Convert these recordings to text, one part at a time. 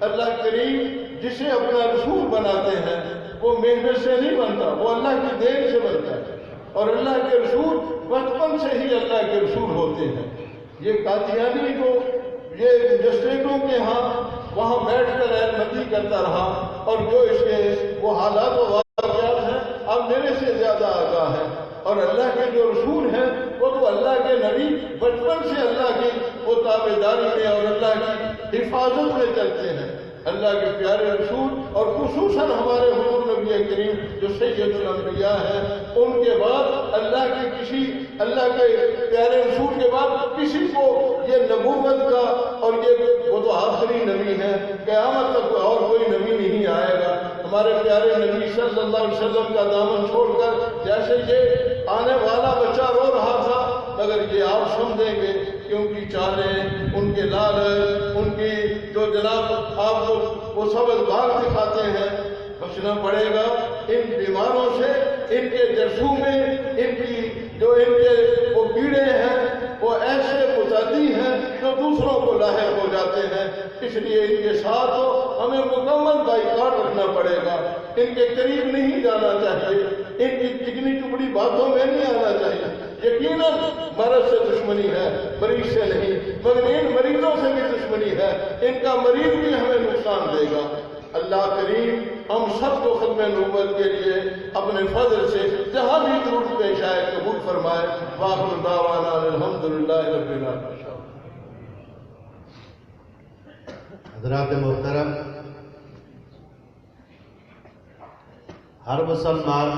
اللہ کریم جسے اپنا رسول بناتے ہیں وہ محنت سے نہیں بنتا، وہ اللہ کی دین سے بنتا ہے، اور اللہ کے رسول بچپن سے ہی اللہ کے رسول ہوتے ہیں۔ یہ قادیانی کو یہ مجسٹریٹوں کے ہاں وہاں بیٹھ کر احمدی کرتا رہا، اور جو اس کے وہ حالات و واقعات ہیں اب میرے سے زیادہ آگاہ ہے، اور اللہ کے جو رسول ہیں وہ تو اللہ کے نبی بچپن سے اللہ کی وہ تابع داری میں اور اللہ کی حفاظت میں چلتے ہیں۔ اللہ کے پیارے رسول اور خصوصاً ہمارے حضور نبی کریم جو سید الانبیاء ہیں، ان کے بعد اللہ کے پیارے رسول کے بعد کسی کو یہ نبوت کا اور وہ تو آخری نبی ہے، قیامت تک اور کوئی نبی نہیں آئے گا ہمارے پیارے نبی صلی اللہ علیہ وسلم کا دامن چھوڑ کر۔ جیسے یہ آنے والا بچہ رو رہا تھا، مگر یہ آپ سمجھیں گے کہ ان کی چالیں، ان کے لال، ان کی جو جناب آپ کو وہ سبز بھاگ دکھاتے ہیں، بچنا پڑے گا ان بیماروں سے، ان کے جرثومے، ان کے وہ کیڑے ہیں، وہ ایسے متعدی ہیں جو دوسروں کو لاحق ہو جاتے ہیں۔ اس لیے ان کے ساتھ ہمیں مکمل بائیکاٹ رکھنا پڑے گا، ان کے قریب نہیں جانا چاہیے، ان کی چکنی چپڑی باتوں میں نہیں آنا چاہیے۔ یقیناً مرض سے دشمنی ہے، مریض سے نہیں، مگر ان مریضوں سے بھی دشمنی ہے، ان کا مریض بھی ہمیں نقصان دے گا۔ اللہ کریم ہم سب کو ختم نبوت کے لیے اپنے فضل سے جہاں بھی ضرورت پیش آئے قبول فرمائے۔ وآخر دعوانا الحمدللہ رب العالمین۔ حضرات محترم، ہر مسلمان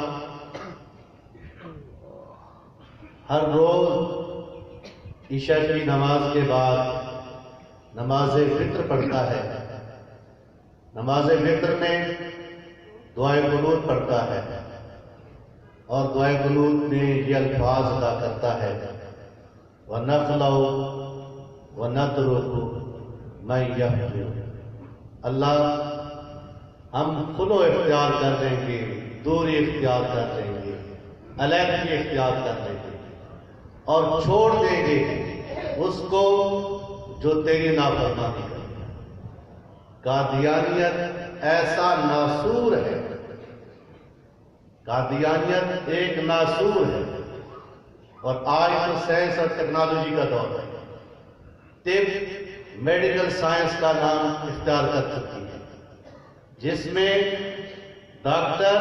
ہر روز عشاء کی نماز کے بعد نماز فطر پڑھتا ہے۔ نماز فطر میں دعائے قنوت پڑھتا ہے، اور دعائے قنوت میں یہ الفاظ ادا کرتا ہے: وَنَخْلَعُ وَنَتْرُكُ مَن يَهْجُرُ۔ اللہ، ہم خلو اختیار کر لیں گے، دوری اختیار کر لیں گے، علیحدگی اختیار کر لیں گے، اور چھوڑ دیں گے اس کو جو تیری نافرمانی کرے۔ قادیانیت ایسا ناسور ہے، قادیانیت ایک ناسور ہے، اور آج تو سائنس اور ٹیکنالوجی کا دور ہے، طب میڈیکل سائنس کا نام اختیار کر چکی ہے، جس میں ڈاکٹر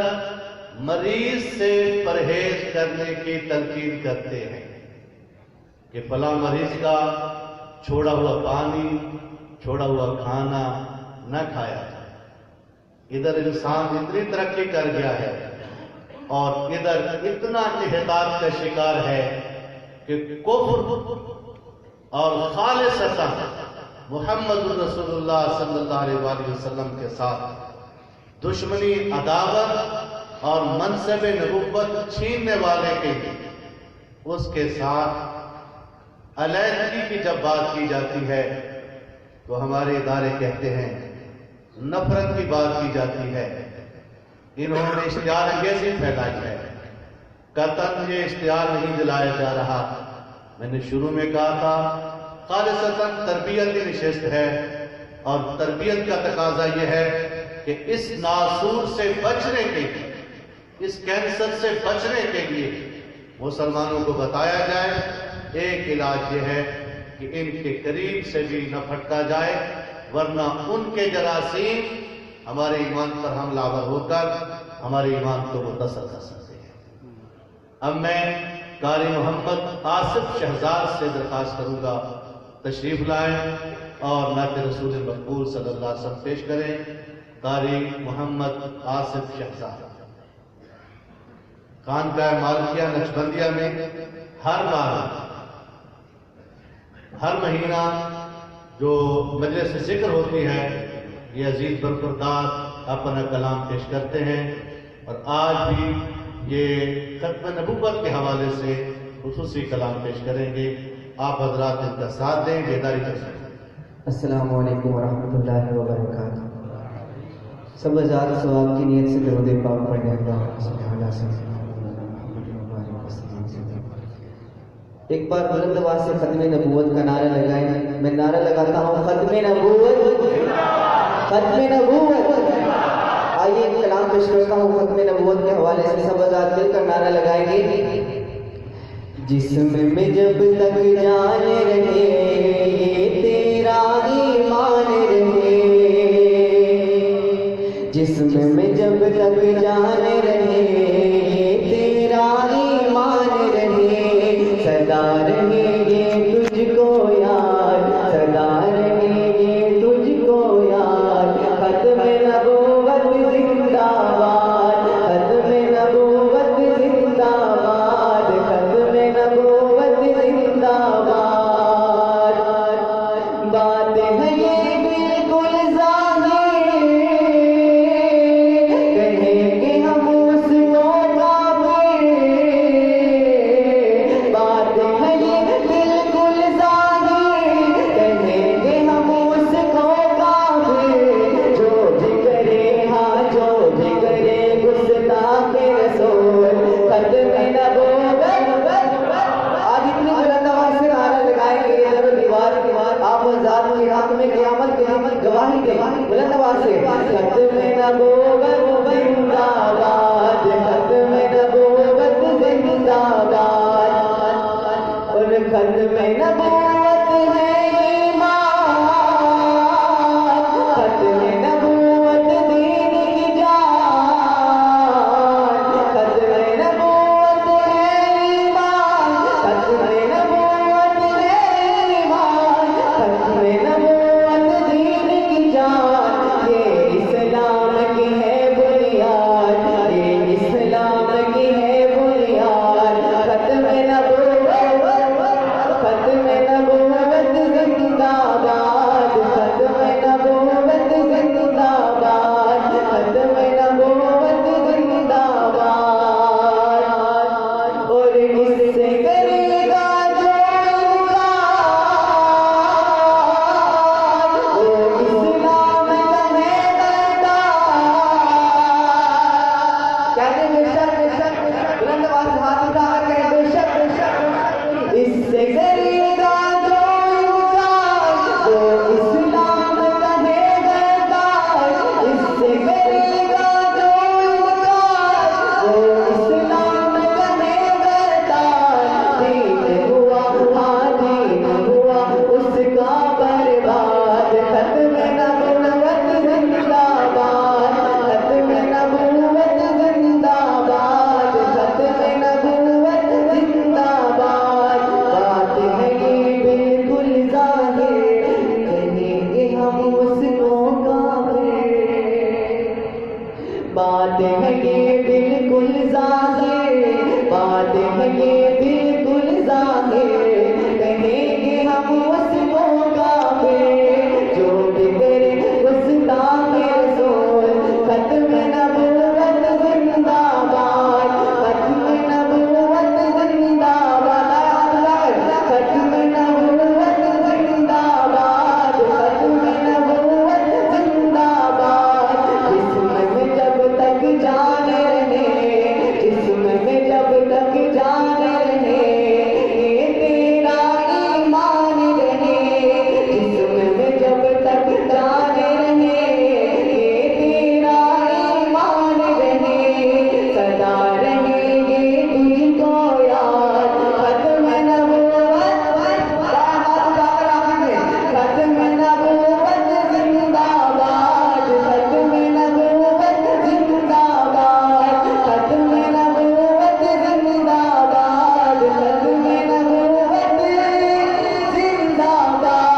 مریض سے پرہیز کرنے کی تلقین کرتے ہیں کہ فلاں مریض کا چھوڑا ہوا پانی، چھوڑا ہوا کھانا نہ کھایا جائے۔ ادھر انسان اتنی ترقی کر گیا ہے اور ادھر اتنا انحطاط کا شکار ہے کہ کفر اور خالصتاً محمد رسول اللہ صلی اللہ علیہ وسلم کے ساتھ دشمنی، عداوت اور منصب نبوت چھیننے والے کے اس کے ساتھ علیحدگی کی جب بات کی جاتی ہے تو ہمارے ادارے کہتے ہیں نفرت کی بات کی جاتی ہے۔ انہوں نے اشتعال انگیزی پھیلائی ہے، قطعاً یہ اشتعال نہیں دلایا جا رہا۔ میں نے شروع میں کہا تھا خالصتاً تربیتی نشست ہے، اور تربیت کا تقاضا یہ ہے کہ اس ناسور سے بچنے کے لیے، اس کینسر سے بچنے کے لیے مسلمانوں کو بتایا جائے ایک علاج یہ ہے کہ ان کے قریب سے بھی نہ پھٹکا جائے، ورنہ ان کے جراثیم ہمارے ایمان پر حملہ آور ہو کر ہمارے ایمان کو متاثر کر سکتے ہیں۔ اب میں قاری محمد آصف شہزاد سے درخواست کروں گا تشریف لائیں اور نعت رسول مقبول صلی اللہ علیہ وسلم پیش کریں۔ قاری محمد آصف شہزاد خانقاہ مالکیہ نقشبندیہ میں ہر مہینہ جو مجلس ذکر ہوتی ہے یہ عزیز برخوردار اپنا کلام پیش کرتے ہیں، اور آج بھی یہ ختم نبوت کے حوالے سے خصوصی کلام پیش کریں گے۔ آپ حضرات ان کا ساتھ دیں، بیداری کر سکیں۔ السلام علیکم ورحمۃ اللہ وبرکاتہ۔ سب ہزار ثواب کی نیت سے درود پاک پڑھنے اللہ سبحانہ ایک بار بلند آواز سے ختم نبوت کا نعرہ لگائیں. میں نعرہ لگاتا ہوں ختم نبوت، ختم نبوت. آئیے ایک کلام پیش کرتا ہوں ختم نبوت کے حوالے سے. سب آزاد مل کر نعرہ لگائیں گے. جسم میں جب تک جان رہے یہ تیرا ایمان رہے، جسم میں جب تک جان رہے یہ تیرا ایمان رہے، سدا رہے یہ تجھ کو یاد، سدا رہے یہ تجھ کو یاد. ختم نبوت زندہ باد، ختم نبوت زندہ باد، ختم نبوت زندہ باد. بات ہے یہ بالکل ظاہر، کہیں گے ہم اس کو کافر. بات ہے یہ بالکل ظاہر، کہیں گے ہم اس کو کافر. جو بھی کرے ہاں جو بھی کرے گستاخ رسول، ختم نبوت. آج اتنی بلند آواز سے نعرہ لگائیں گے یہ در و دیوار آپ ذات کی رات میں قیامت کے دن گواہی دے. بلند آواز سے ختم نبوت زندہ باد، ختم نبوت زندہ باد. اور ختم نبوت ہے ایمان، ختم نبوت دین کی جان، ختم نبوت ہے ایمان، ختم نبوت ہے ایمان، ختم نبوت دین کی جان. یہ اسلام کی ہے بنیاد، یہ اسلام کی ہے بنیاد. ختم نبوت، ختم نبوت زندہ باد، ختم نبوت زندہ باد، ختم نبوت زندہ باد. اور اس سے کرے گا جو انکار، وہ اسلام کا ہے غدار. کہتے بے شک بے شک بے شک، بلند آواز سے ہاتھ اٹھا کر کہیں بے شک بے شک. اس سے کرے گا جو انکار، وہ اسلام کا ہے غدار. اس سے کرے گا جو انکار، وہ اسلام کا ہے غدار. دین ہوا ہاں دین ہوا اس کا برباد. ختم نبوت زندہ باد، ختم نبوت زندہ باد، ختم نبوت زندہ باد. بات ہے یہ بالکل ظاہر، کہیں گے ہم اس کو کافر. بات ہے یہ بالکل ظاہر، بات ہے یہ بالکل ظاہر، کہیں گے ہم اس کو کافر. جو بھی کرے گستاخ رسول، ختم نبوت زندہ باد، ختم نبوت زندہ باد. ختم نبوت زندہ باد، ختم نبوت زندہ باد. جسم میں جب تک جان رہے، جسم میں جب تک جان رہے یہ تیرا ایمان رہے، جسم میں جب تک جان رہے یہ تیرا ایمان رہے. سدا رہے یہ تجھ کو یاد. ختم نبوت، ختم نبوت زندہ باد، ختم نبوت زندہ باد، ختم نبوت زندہ باد، ختم نبوت زندہ باد.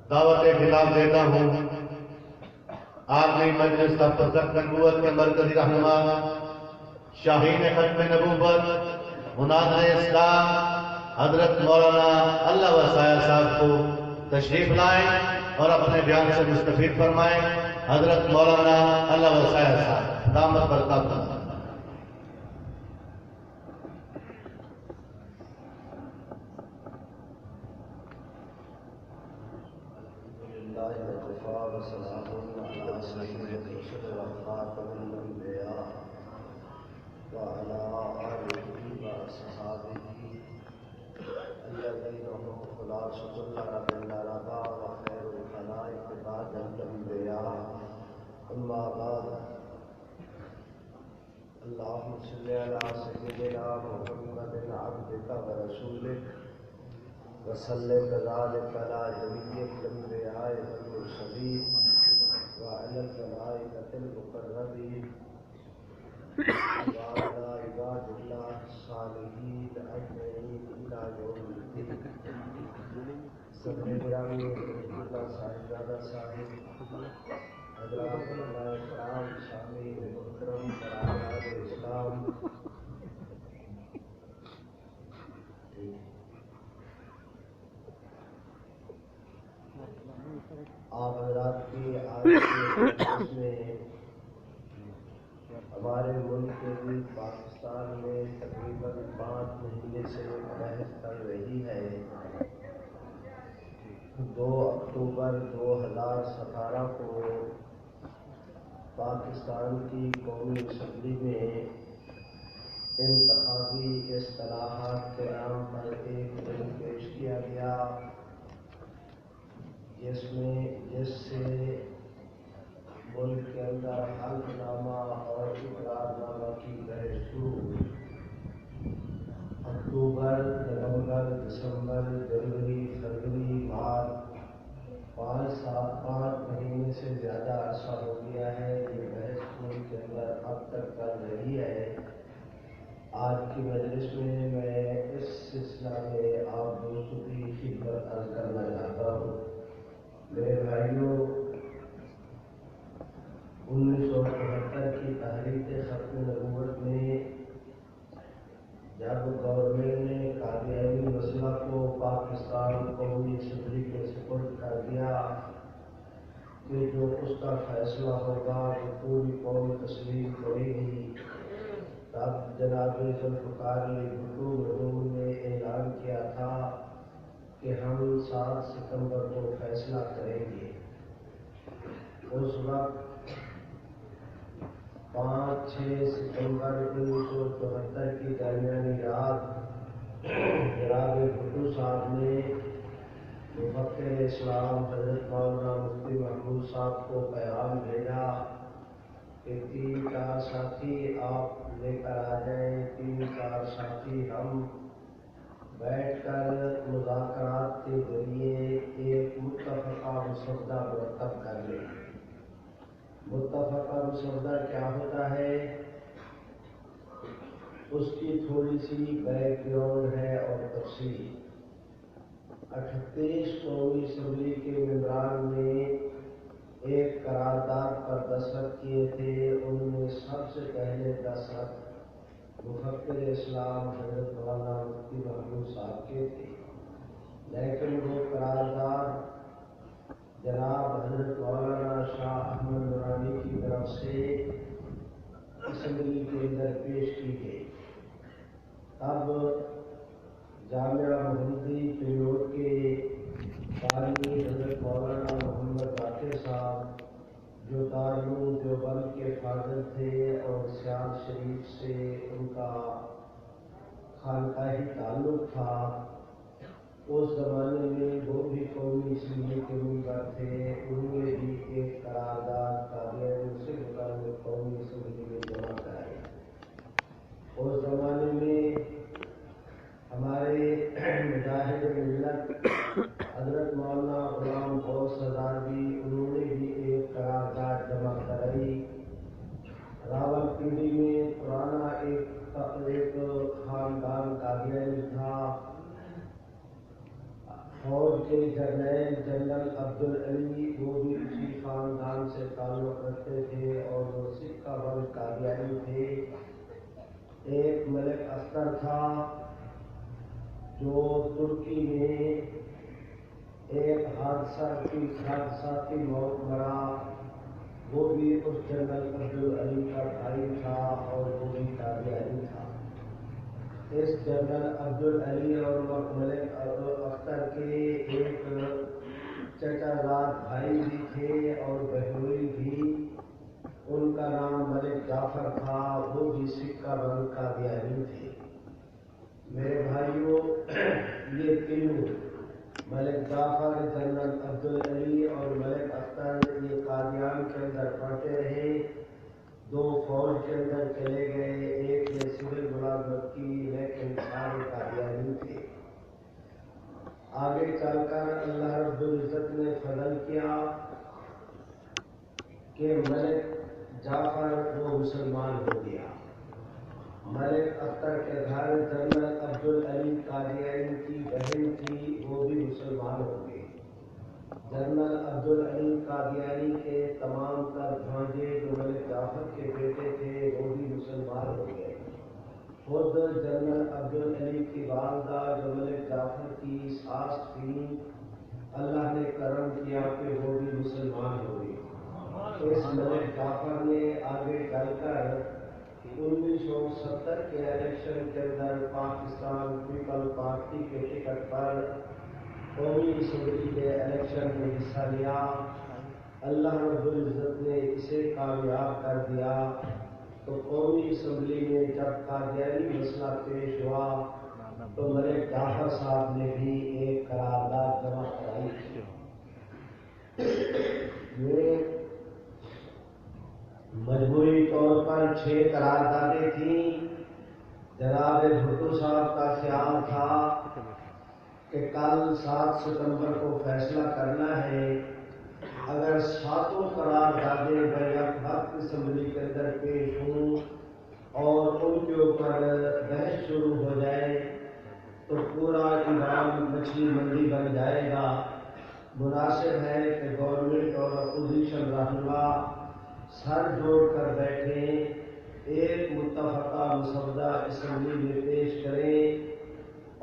دعوت خطاب دیتا ہوں آخری مجلس کا فضل نبوت کے مرکزی رہنما شاہین ختم نبوت مناظر اسلام حضرت مولانا اللہ وسایہ صاحب کو تشریف لائیں اور اپنے بیان سے مستفید فرمائیں. حضرت مولانا اللہ وسایہ صاحب دامت برکاتہ. لله وكفى وسلام على سيد الرسل وخاتم الأنبياء وعلى آله وأصحابه الذين هم خلاصة العرب وخير الخلائق بعد الأنبياء. أما بعد، اللهم صل على سيدنا محمد عبدك ورسولك وسلم كذلك على جميع الأنبياء والمرسلين وعلى الملائكة المقربين وعلى عباد الله الصالحين أجمعين إلى يوم الدين. صدر گرامی اللہ صاحبزادہ صاحب، حضرات علماء کرام، شامعین محترم، برادران اسلام، آپ حضرات کی آج کے مجلس میں ہمارے ملک کے بھی پاکستان میں تقریباً 5 مہینے سے بحث چل رہی ہے. 2 اکتوبر 2017 کو پاکستان کی قومی اسمبلی میں انتخابی اصطلاحات کے نام پر ایک بل پیش کیا گیا، جس سے ملک کے اندر حلف نامہ اور اقرار نامہ کی بحث شروع ہوئی. اکتوبر، نومبر، دسمبر، جنوری، فروری، مارچ، 5 مہینے سے زیادہ عرصہ ہو گیا ہے یہ بحث ملک کے اندر اب تک چل رہی ہے. آج کی مجلس میں میں اس سلسلہ میں آپ دوستوں کی خدمت عرض کرنا چاہتا ہوں. میرے بھائیوں، 1974 کی تحریک ختم نبوت میں جب گورنمنٹ نے قادیانی مسئلہ کو پاکستان قومی اسمبلی کے سپرد کر دیا کہ جو اس کا فیصلہ ہوگا وہ پوری قوم تسلیم کرے گی، تب جناب ذوالفقار علی بھٹو مرحوم نے اعلان کیا تھا کہ ہم 7 ستمبر کو فیصلہ کریں گے. اس وقت 5-6 ستمبر 1974 کی درمیانی رات جناب بھٹو صاحب نے مفکر اسلام حضرت مولانا مفتی محمود صاحب کو پیغام بھیجا کہ 3-4 ساتھی آپ لے کر آ جائیں، 3-4 ساتھی ہم بیٹھ کر مذاکرات کے ذریعے ایک متفقہ مسودہ مرتب کر لیں. متفقہ مسودہ کیا ہوتا ہے؟ اس کی تھوڑی سی بیک گراؤنڈ ہے اور تفصیل. 38 قومی اسمبلی کے ممبران نے ایک قرارداد پر دستخط کیے تھے. ان میں سب سے پہلے دستخط مفکر اسلام حضرت مولانا مفتی محمود صاحب کے تھے، لیکن وہ قرارداد جناب حضرت مولانا شاہ احمد نورانی کی طرف سے اسمبلی کے اندر پیش کی گئی. اب جامعہ محمدی پیروڈ کے قاری حضرت مولانا محمد باقر صاحب جو دارالعلوم دیوبند کے فاضل تھے اور سیال شریف سے ان کا خانقاہی تعلق تھا، اس زمانے میں وہ بھی قومی اسمبلی کے ممبر تھے. انہوں نے بھی ایک قرارداد قادیانی سے متعلق قومی اسمبلی میں جمع کرائی. اس زمانے میں ہمارے مجاہد ملت حضرت مولانا غلام غوث سردار بھی انہوں نے بھی ایک قرارداد جمع کرائی. راولپنڈی میں پرانا ایک خاندان قادیانی تھا. فوج کے جرنیل جنرل عبدالعلی وہ بھی اسی خاندان سے تعلق رکھتے تھے اور وہ سکھ ول قادیانی تھے. ایک ملک اختر تھا جو ترکی میں ایک حادثاتی موت مرا، وہ بھی اس جنرل عبدالعلی کا بھائی تھا اور وہ بھی قادیانی تھا. اس جنرل عبدالعلی اور ملک اختر کے ایک چچا زاد ساتھ بھائی بھی تھے اور بہنوئی بھی. ان کا نام ملک جعفر تھا، وہ بھی سکہ بند قادیانی تھے. میرے بھائیوں، یہ تینوں ملک جعفر، جنرل عبدالعلی اور ملک اختر یہ قادیان کے اندر پڑھتے رہے. 2 فوج کے اندر چلے گئے، ایک نے سول ملازمت کی، لیکن سارے قادیانی تھے. آگے چل کر اللہ رب العزت نے فضل کیا کہ ملک جعفر وہ مسلمان ہو گیا. ملک اختر کے گھر جنرل عبدالعلی قادیانی کی بہن تھی، وہ بھی مسلمان ہو گئی. جنرل عبدالعلی قادیانی کے تمام تر بھانجے جو ملک جعفر کے بیٹے تھے وہ بھی مسلمان ہو گئے. خود جنرل عبدالعلی کی والدہ جو ملک جعفر کی ساس تھی، اللہ نے کرم کیا کہ وہ بھی مسلمان ہو گئی. اس ملک جعفر نے آگے چل کر 1970 کے الیکشن کے اندر پاکستان پیپل پارٹی کے ٹکٹ پر قومی اسمبلی کے الیکشن میں حصہ لیا. اللہ رب العزت نے اسے کامیاب کر دیا. تو قومی اسمبلی میں جب قادیانی مسئلہ پیش ہوا تو ملک جعفر صاحب نے بھی ایک قرارداد جمع کرائی تھی. یہ مجموعی طور پر 6 قراردادیں تھیں. جناب بھٹو صاحب کا خیال تھا کہ کل 7 ستمبر کو فیصلہ کرنا ہے. اگر 7 قراردادیں بیک وقت اسمبلی کے اندر پیش ہوں اور ان کے اوپر بحث شروع ہو جائے تو پورا ایران مچھلی منڈی بن جائے گا. مناسب ہے کہ گورنمنٹ اور اپوزیشن رہنما سر جوڑ کر بیٹھیں، ایک متفقہ مسودہ اسمبلی میں پیش کریں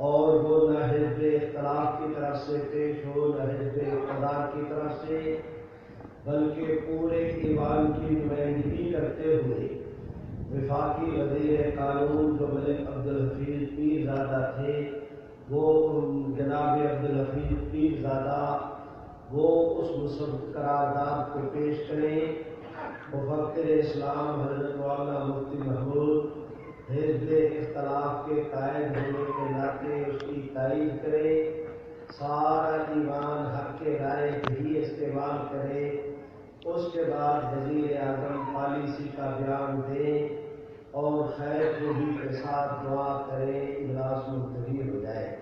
اور وہ نہ حزب اختلاف کی طرف سے پیش ہو نہ حزب اقتدار کی طرف سے، بلکہ پورے ایوان کی نمائندگی کرتے ہوئے وفاقی وزیر قانون جو ملک عبدالحفیظ پیرزادہ تھے، وہ جناب عبدالحفیظ پیرزادہ وہ اس قرارداد کو پیش کریں. مفکر اسلام حضرت مولانا مفتی محمود حزب اختلاف کے قائد ہونے کے ناطے اس کی تائید کرے. سارا ایوان حق کے رائے بھی استعمال کرے. اس کے بعد وزیر اعظم پالیسی کا بیان دیں اور خیر خوبی کے ساتھ دعا کریں، اجلاس ملتوی ہو جائے.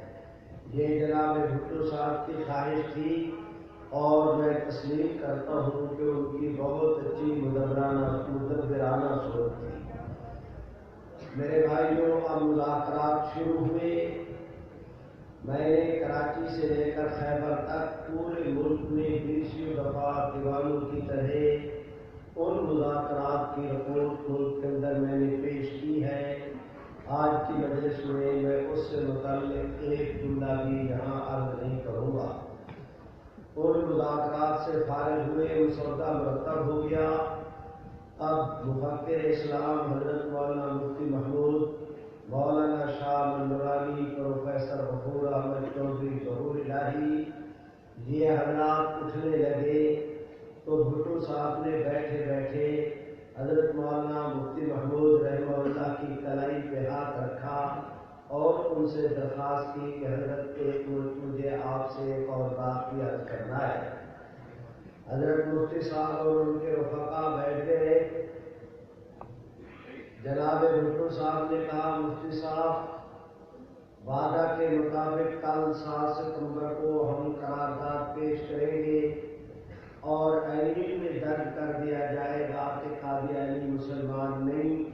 یہ جناب بھٹو صاحب کی خواہش تھی اور میں تسلیم کرتا ہوں کہ ان کی بہت اچھی مدبرانہ صورت تھی. میرے بھائیوں، اب مذاکرات شروع ہوئے. میں نے کراچی سے لے کر خیبر تک پورے ملک میں 20 دفعہ دیوانوں کی طرح ان مذاکرات کی رپورٹ ملک کے اندر میں نے پیش کی ہے. آج کی مجلس میں اس سے متعلق ایک جملہ بھی یہاں عرض نہیں کروں گا. ان مذاکرات سے فارغ ہوئے، مسودہ مرتب ہو گیا. اب مفکر اسلام حضرت مولانا مفتی محمود، مولانا شاہ منورانی، پروفیسر غفور احمد چودھری ظہور الہی یہ حضرات اٹھنے لگے تو بھٹو صاحب نے بیٹھے بیٹھے حضرت مولانا مفتی محمود رحمہ اللہ کی کلائی پہ ہاتھ رکھا اور ان سے درخواست کی کہ حضرت ایک مجھے آپ سے ایک اور بات کی عرض کرنا ہے. حضرت مفتی صاحب اور ان کے رفقا بیٹھ گئے. جناب بھٹو صاحب نے کہا مفتی صاحب وعدہ کے مطابق کل 7 ستمبر کو ہم قرارداد پیش کریں گے اور آئین میں درج کر دیا جائے گا کہ قادیانی مسلمان نہیں.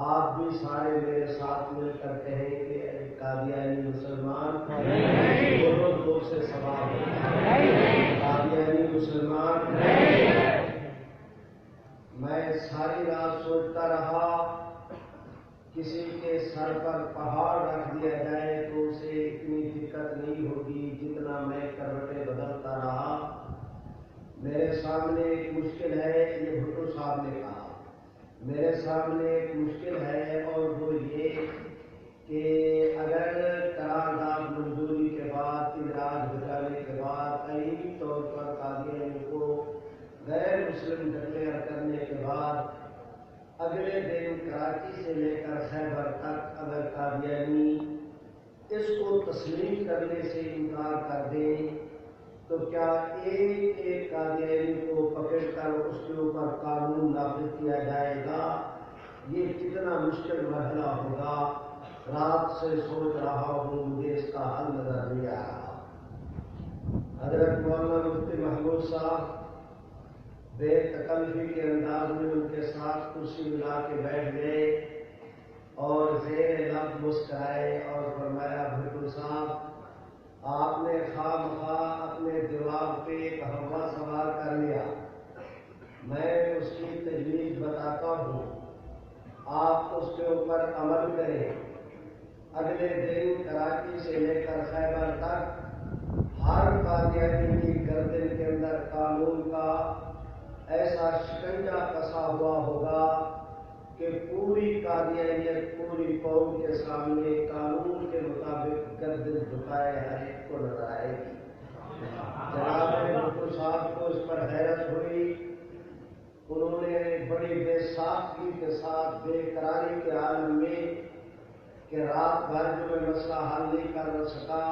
آپ بھی سارے میرے ساتھ مل کر کہیں کہ قادیانی مسلمان دونوں دو سے سوال ہے. قادیانی مسلمان. میں ساری رات سوچتا رہا کسی کے سر پر پہاڑ رکھ دیا جائے تو اسے اتنی دقت نہیں ہوگی جتنا میں کروٹیں بدلتا رہا. میرے سامنے ایک مشکل ہے، یہ بھٹو صاحب نے کہا، میرے سامنے ایک مشکل ہے اور وہ یہ کہ اگر قرارداد منظوری کے بعد ادراج ہو جانے کے بعد آئینی طور پر قادیانی تسلیم کرنے سے انکار کر دیں تو کیا ایک ایک قادیانی کو پکڑ کر اس کے اوپر قانون نافذ کیا جائے گا؟ یہ کتنا مشکل مرحلہ ہوگا۔ رات سے سوچ رہا ہوں، مجھے اس کا حل نظر نہیں آ رہا۔ حضرت مولانا مفتی محمود صاحب بے تکلفی کے انداز میں ان کے ساتھ کرسی ملا کے بیٹھ گئے اور زیر لب مسکرائے اور فرمایا، بھٹو صاحب آپ نے خواہ مخواہ اپنے دماغ پہ ایک ہوا سوار کر لیا، میں اس کی تجویز بتاتا ہوں، آپ اس کے اوپر عمل کریں۔ اگلے دن کراچی سے لے کر خیبر تک ہر قادیانی کی گردن کے اندر قانون کا ایسا شکنجا کسا ہوا ہوگا کہ پوری قادیانیت پوری قوم کے سامنے قانون کے مطابق گردن جھکائے ہر ایک کو نظر آئے گی۔ جناب بھٹو صاحب کو اس پر حیرت ہوئی، انہوں نے بڑی بے ساختگی کے ساتھ بے قراری کے عالم میں کہ رات بھر جو میں مسئلہ حل نہیں کر سکا،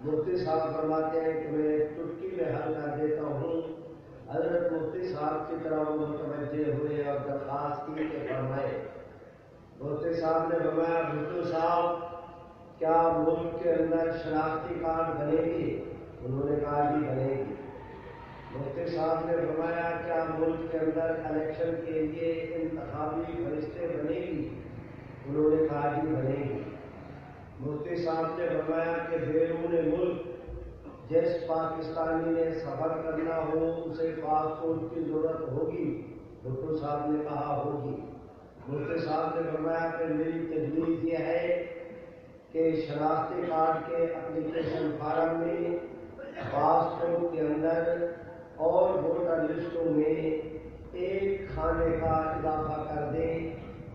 مفتی صاحب فرماتے ہیں کہ میں چٹکی میں حل کر دیتا ہوں۔ حضرت مفتی صاحب کی طرح وہ متوجہ ہوئے اور درخواست کی کہ فرمائے۔ مفتی صاحب نے فرمایا، بھٹو صاحب کیا ملک کے اندر شناختی کارڈ بنے گی؟ انہوں نے کہا جی بنے گی۔ مفتی صاحب نے فرمایا، کیا ملک کے اندر الیکشن کے لیے انتخابی فرشتے بنے گی؟ انہوں نے کہا جی بنے گی۔ مفتی صاحب نے فرمایا کہ بیرون ملک جس پاکستانی نے سفر کرنا ہو اسے پاسپورٹ کی ضرورت ہوگی؟ بھٹو صاحب نے کہا ہوگی۔ مفتی صاحب نے فرمایا کہ میری تجویز یہ ہے کہ شناختی کارڈ کے اپلیکیشن فارم میں پاسپورٹ کے اندر اور ووٹر لسٹوں میں ایک خانے کا اضافہ کر دیں،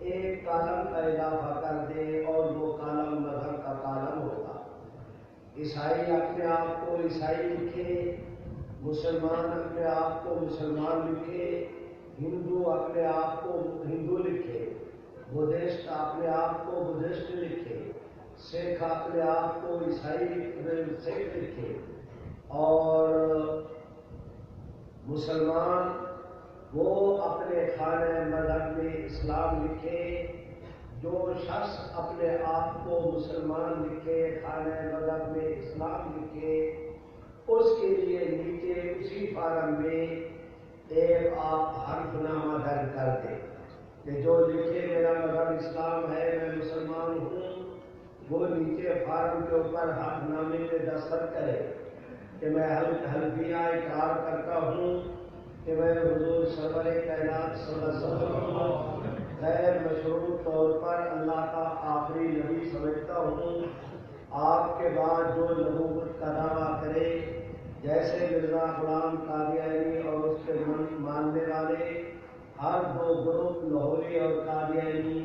ایک کالم کا اضافہ کر دیں اور وہ کالم مذہب کا کالم ہوگا۔ عیسائی اپنے آپ کو عیسائی لکھے، مسلمان اپنے آپ کو مسلمان لکھے، ہندو اپنے آپ کو ہندو لکھے، بدھسٹ اپنے آپ کو بدھسٹ لکھے، سکھ اپنے آپ کو عیسائی سکھ لکھے، اور مسلمان وہ اپنے خانہ مذہب میں اسلام لکھے۔ جو شخص اپنے آپ کو مسلمان لکھے، خانہ مذہب میں اسلام لکھے، اس کے لیے نیچے اسی فارم میں ایک آپ حرف نامہ درج کر دیں کہ جو لکھے میرا مذہب اسلام ہے، میں مسلمان ہوں، وہ نیچے فارم کے اوپر حرف نامے میں دستخط کرے کہ میں حلفیہ اقرار کرتا ہوں کہ میں حضور سرور کائنات صلی اللہ علیہ وسلم کو غیر مشروط طور پر اللہ کا آخری نبی سمجھتا ہوں۔ آپ کے بعد جو نبوت کا دعویٰ کرے، جیسے مرزا غلام قادیانی اور اس کے ماننے والے ہر دو گروپ لاہوری اور قادیانی،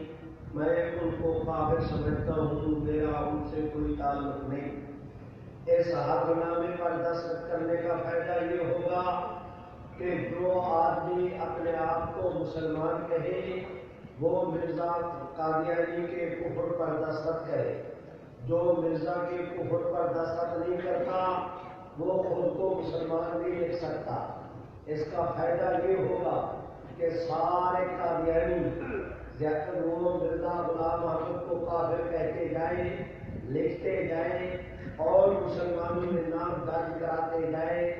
میں ان کو کافر سمجھتا ہوں، میرا ان سے کوئی تعلق نہیں۔ اس حرف نامے پر دستخط کرنے کا فائدہ یہ ہوگا کہ جو آدمی اپنے آپ کو مسلمان کہے وہ مرزا قادیانی کے کفر پر دستخط کرے، جو مرزا کے کفر پر دستخط نہیں کرتا وہ خود کو مسلمان نہیں لکھ سکتا۔ اس کا فائدہ یہ ہوگا کہ سارے قادیانی وہ مرزا غلام احمد کو کافر کہتے جائیں، لکھتے جائیں اور مسلمانوں میں نام درج کراتے جائیں۔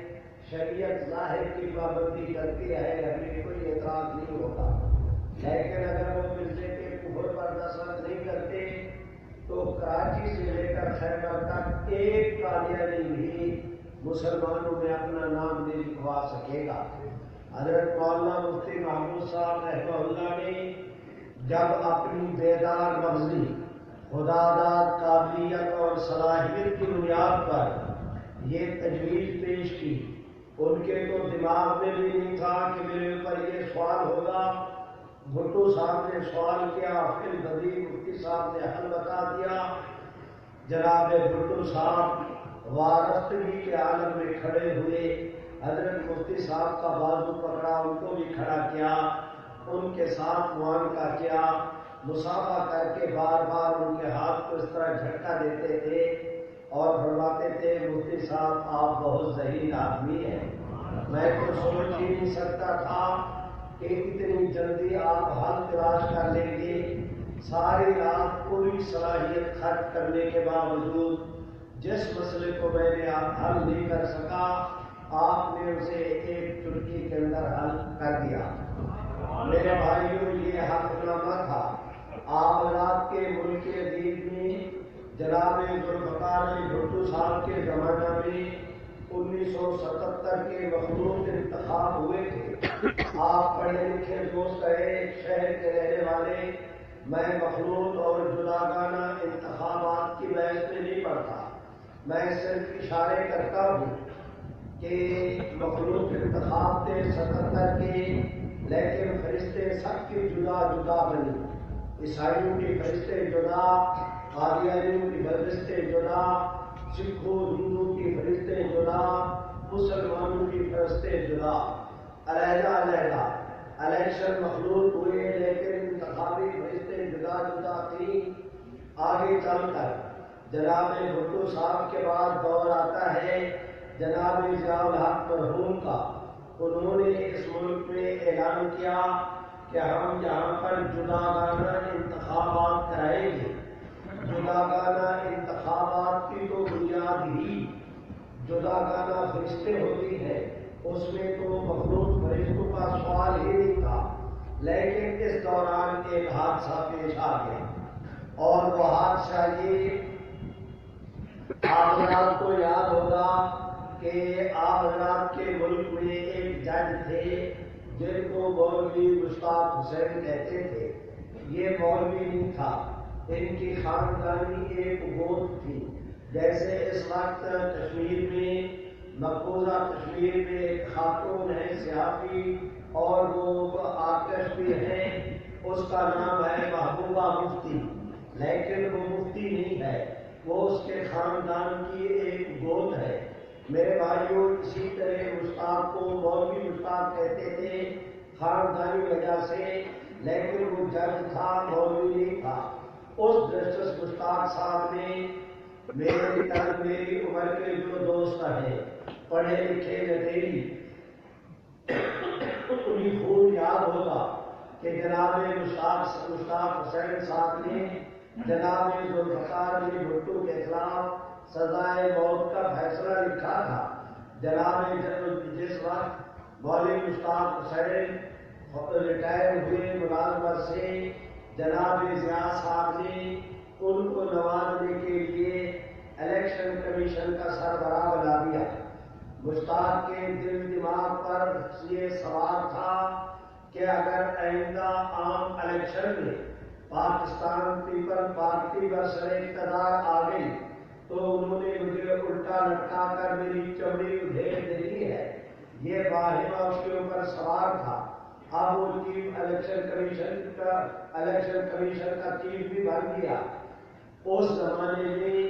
شریعت ظاہر کی پابندی کرتی ہے، ہمیں کوئی اعتراض نہیں ہوگا، لیکن اگر وہ مرزے کے کفر پر دستخط نہیں کرتے تو کراچی سے لے کر خیبر تک ایک قادیانی بھی مسلمانوں میں اپنا نام نہیں لکھوا سکے گا۔ حضرت مولانا مفتی محمود صاحب رحمہ اللہ نے جب اپنی بیدار مغزی، خداداد قابلیت اور صلاحیت کی بنیاد پر یہ تجویز پیش کی، ان کے تو دماغ میں بھی نہیں تھا کہ میرے اوپر یہ سوال ہوگا۔ بھٹو صاحب نے سوال کیا، پھر بدی مفتی صاحب نے حل بتا دیا۔ جناب بھٹو صاحب وارستگی کے عالم میں کھڑے ہوئے، حضرت مفتی صاحب کا بازو پکڑا، ان کو بھی کھڑا کیا، ان کے ساتھ معانقہ کیا، مصافحہ کر کے بار بار ان کے ہاتھ کو اس طرح جھٹکا دیتے تھے اور فرماتے تھے مفتی صاحب آپ بہت ذہین آدمی ہیں، میں تو سوچ ہی نہیں سکتا تھا کہ اتنی جلدی آپ حل تلاش کر لیں گے۔ ساری رات پوری صلاحیت خرچ کرنے کے باوجود جس مسئلے کو میں نے حل نہیں کر سکا، آپ نے اسے ایک چٹکی کے اندر حل کر دیا۔ میرے بھائیوں، یہ حق نامہ تھا۔ آپ رات کے ملک عزیز میں جناب ذوالفقار علی بھٹو صاحب کے زمانہ میں 1977 کے مخلوط انتخاب ہوئے تھے۔ آپ پڑھے لکھے دوست رہے، شہر کے رہنے والے۔ میں مخلوط اور جداگانہ انتخابات کی بحث میں نہیں پڑھتا، میں صرف اشارے کرتا ہوں کہ مخلوط انتخاب تھے 77 کے، لیکن فرشتے سب کی جدا جدا بنی۔ عیسائیوں کی فرشتے جدا، قادیانیوں کی فرشتے جدا، سکھوں ہندو کی فرشتے جدا، مسلمانوں کی فرشتے جدا، علیحدہ علیحدہ الیکشن مخلوط ہوئے، لیکن انتخابی فرشتے جدا جدا تھیں۔ آگے چل کر جناب بھٹو صاحب کے بعد دور آتا ہے جناب ضیاء الحق مرحوم کا۔ انہوں نے اس ملک میں اعلان کیا کہ ہم یہاں پر جداگانہ انتخابات کرائیں گے۔ جداگانہ انتخابات کی تو بنیاد ہی جداگانہ فرشتے ہوتی ہے، اس میں تو مخلوط فرشتوں کا سوال ہی نہیں تھا۔ لیکن اس دوران ایک حادثہ پیش آ گیا، اور وہ حادثہ یہ، آپ حضرات کو یاد ہوگا کہ آپ حضرات کے ملک میں ایک جج تھے جن کو مولوی مشتاق حسین کہتے تھے۔ یہ مولوی نہیں تھا، ان کی خاندانی ایک گوت تھی۔ جیسے اس وقت کشمیر میں، مقبوضہ کشمیر میں ایک خاتون ہے صحافی، اور وہ آرٹسٹ بھی ہیں، اس کا نام ہے محبوبہ مفتی، لیکن وہ مفتی نہیں ہے، وہ اس کے خاندان کی ایک گوت ہے۔ میرے بھائیوں، اسی طرح مشتاق کو مولوی مشتاق کہتے تھے خاندانی وجہ سے، لیکن وہ جج تھا، مولوی نہیں تھا۔ اس جسٹس مشتاق صاحب نے میری عمر کے جو دوست ہیں، پڑھے لکھے لٹیری، انہیں خوب یاد ہوگا کہ جناب مشتاق حسین صاحب نے جناب ذوالفقار علی بھٹو کے خلاف سزائے موت کا فیصلہ لکھا تھا۔ جناب جس وقت مولوی مشتاق حسین ریٹائر ہوئے ملازمت سے، جناب ضیاء صاحب نے ان کو نوازنے کے لیے الیکشن کمیشن کا سربراہ بنا دیا۔ مشتاق کے دل دماغ پر یہ سوال تھا کہ اگر آئندہ عام الیکشن میں پاکستان پیپل پارٹی برسر اقتدار آ گئی تو انہوں نے مجھے الٹا لٹکا کر میری چمڑی ادھیڑ دینی ہے۔ یہ واہمہ اس کے اوپر سوال تھا۔ اب وہ چیف الیکشن کمیشن کا چیف بھی بن گیا۔ اس زمانے میں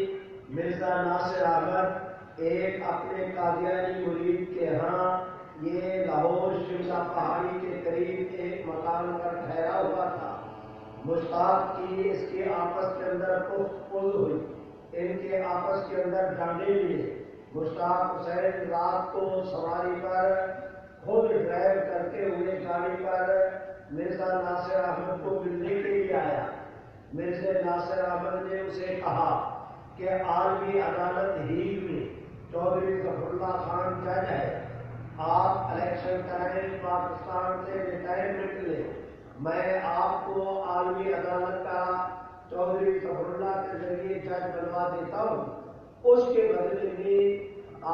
مرزا ناصر احمد ایک اپنے قادیانی مرید کے ہاں، یہ لاہور شملہ پہاڑی کے قریب ایک مکان پر ٹھہرا ہوا تھا۔ مشتاق کی اس کے آپس کے اندر پل ہوئی، ان کے آپس کے اندر ڈانڈے لیے۔ مشتاق حسین رات کو سواری پر خود ڈرائیو کرتے ہوئے گاڑی پر مرزا ناصر احمد کو ملنے کے لیے آیا۔ مرزا ناصر احمد نے اسے کہا کہ عالمی عدالت ہیل میں چودھری ظفر اللہ خان جج ہے، آپ الیکشن کریں، پاکستان سے ریٹائرمنٹ لیں، میں آپ کو عالمی عدالت کا چودھری ظفر اللہ کے ذریعے جج بنوا دیتا ہوں، اس کے بدلے میں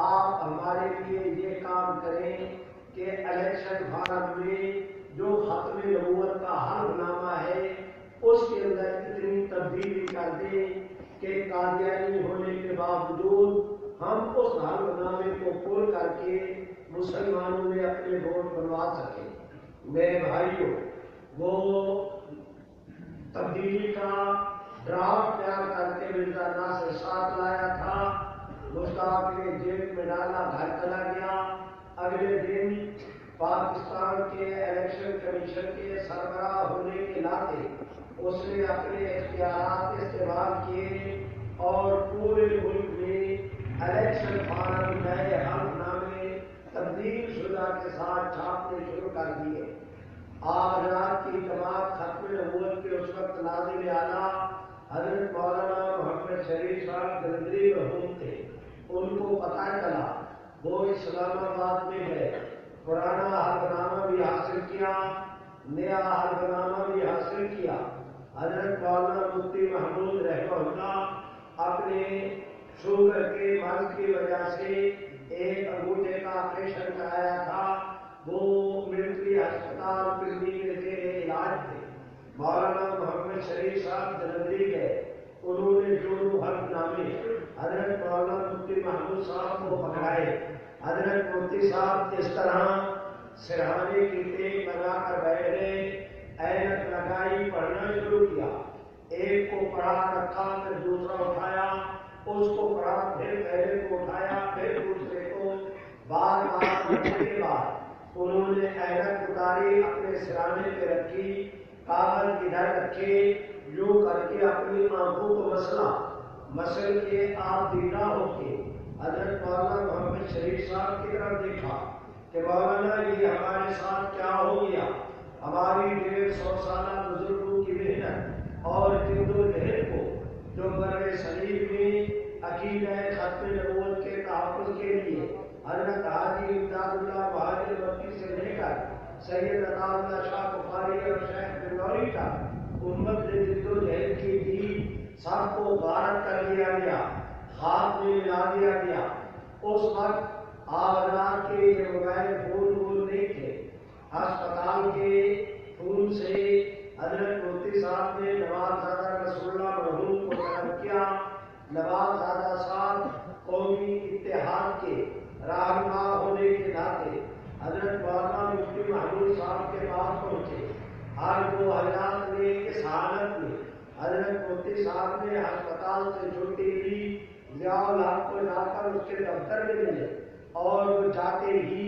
آپ ہمارے لیے یہ کام کریں کہ الیکشن فارم میں جو ختم نبوت کا حلف نامہ ہے اس کے اندر اتنی تبدیلی کر دیں کہ قادیانی ہونے کے باوجود ہم اس حلف نامے کو کھول کر کے مسلمانوں میں اپنے ووٹ بنوا سکیں۔ میرے بھائیوں، وہ تبدیلی کا ڈرافٹ تیار کر کے مرزا ناصر ساتھ لایا تھا، مشتاق نے جیب میں ڈالا، گھر چلا گیا۔ اگلے دن پاکستان کے الیکشن کمیشن کے سربراہ ہونے کے ناطے اس نے اپنے اختیارات استعمال کیے، اور پورے ملک میں الیکشن فارم نئے حلف نامے تبدیل شدہ کے ساتھ چھاپنے شروع کر دیے۔ آج رات کی جماعت ختم نبوت کے اس وقت ناظم اعلیٰ حضرت مولانا محمد شریف صاحب جلندری مرحوم تھے۔ ان کو پتہ چلا، وہ اسلام آباد میں ہے، پرانا حلف نامہ بھی حاصل کیا، نیا حلف نامہ بھی حاصل کیا۔ حضرت مولانا مفتی محمود رحمہ اللہ اپنے شوگر کے مرض کی وجہ سے ایک انگوٹھے کا آپریشن کرایا تھا، وہ ملٹری ہسپتال پنڈی میں زیر علاج تھے۔ مولانا محمد شریف صاحب جلندری گئے، انہوں نے جو حلف نامے حضرت مولانا مفتی محمود صاحب کو پکڑائے، حضرت مفتی صاحب اس طرح سرہانے کی ٹیک بنا کر بیٹھ گئے، اینک لگائی، پڑھنا شروع کیا۔ ایک کو پڑھا رکھا، پھر دوسرا اٹھایا، اس کو پڑھا، پھر پہلے کو اٹھایا، پھر دوسرے کو، بار بار پڑھنے کے بعد انہوں نے اینک اتاری، اپنے سرانے پہ رکھی، کاغذ ادھر رکھے، یوں کر کے اپنی آنکھوں کو مسل کے آپ دینا ہو کے حضرت مولانا محمد شریف صاحب کی طرف دیکھا کہ مولانا یہ ہمارے ساتھ کیا ہو گیا؟ ہماری 150 سالہ بزرگوں کی محنت اور جد و جہد کو جو بر صلیب میں عقیدہ ختم نبوت کے تحفظ کے لیے حضرت حاجی امداد اللہ مہاجر مکی سے لے کر سید عطا اللہ شاہ بخاری اور شیخ بنوری تک امت نے جد و جہد کی تھی، سب کو غارت کر دیا گیا، ہاتھ میں ملا دیا گیا۔ اس وقت آبادات کے یہ موبائل فون نہیں تھے، ہسپتال کے فون سے حضرت مفتی صاحب نے نواب زادہ رسول اللہ مرحوم کو طلب کیا۔ نواب زادہ صاحب قومی اتحاد کے رہنما ہونے کے ناطے حضرت مولانا مفتی محمود صاحب کے پاس پہنچے۔ ہر دو حضرات نے اس حالت میں حضرت مفتی صاحب نے ہسپتال سے چھٹی لی، ضیاء الحق کو جا کر اس کے دفتر میں ملے، اور وہ جاتے ہی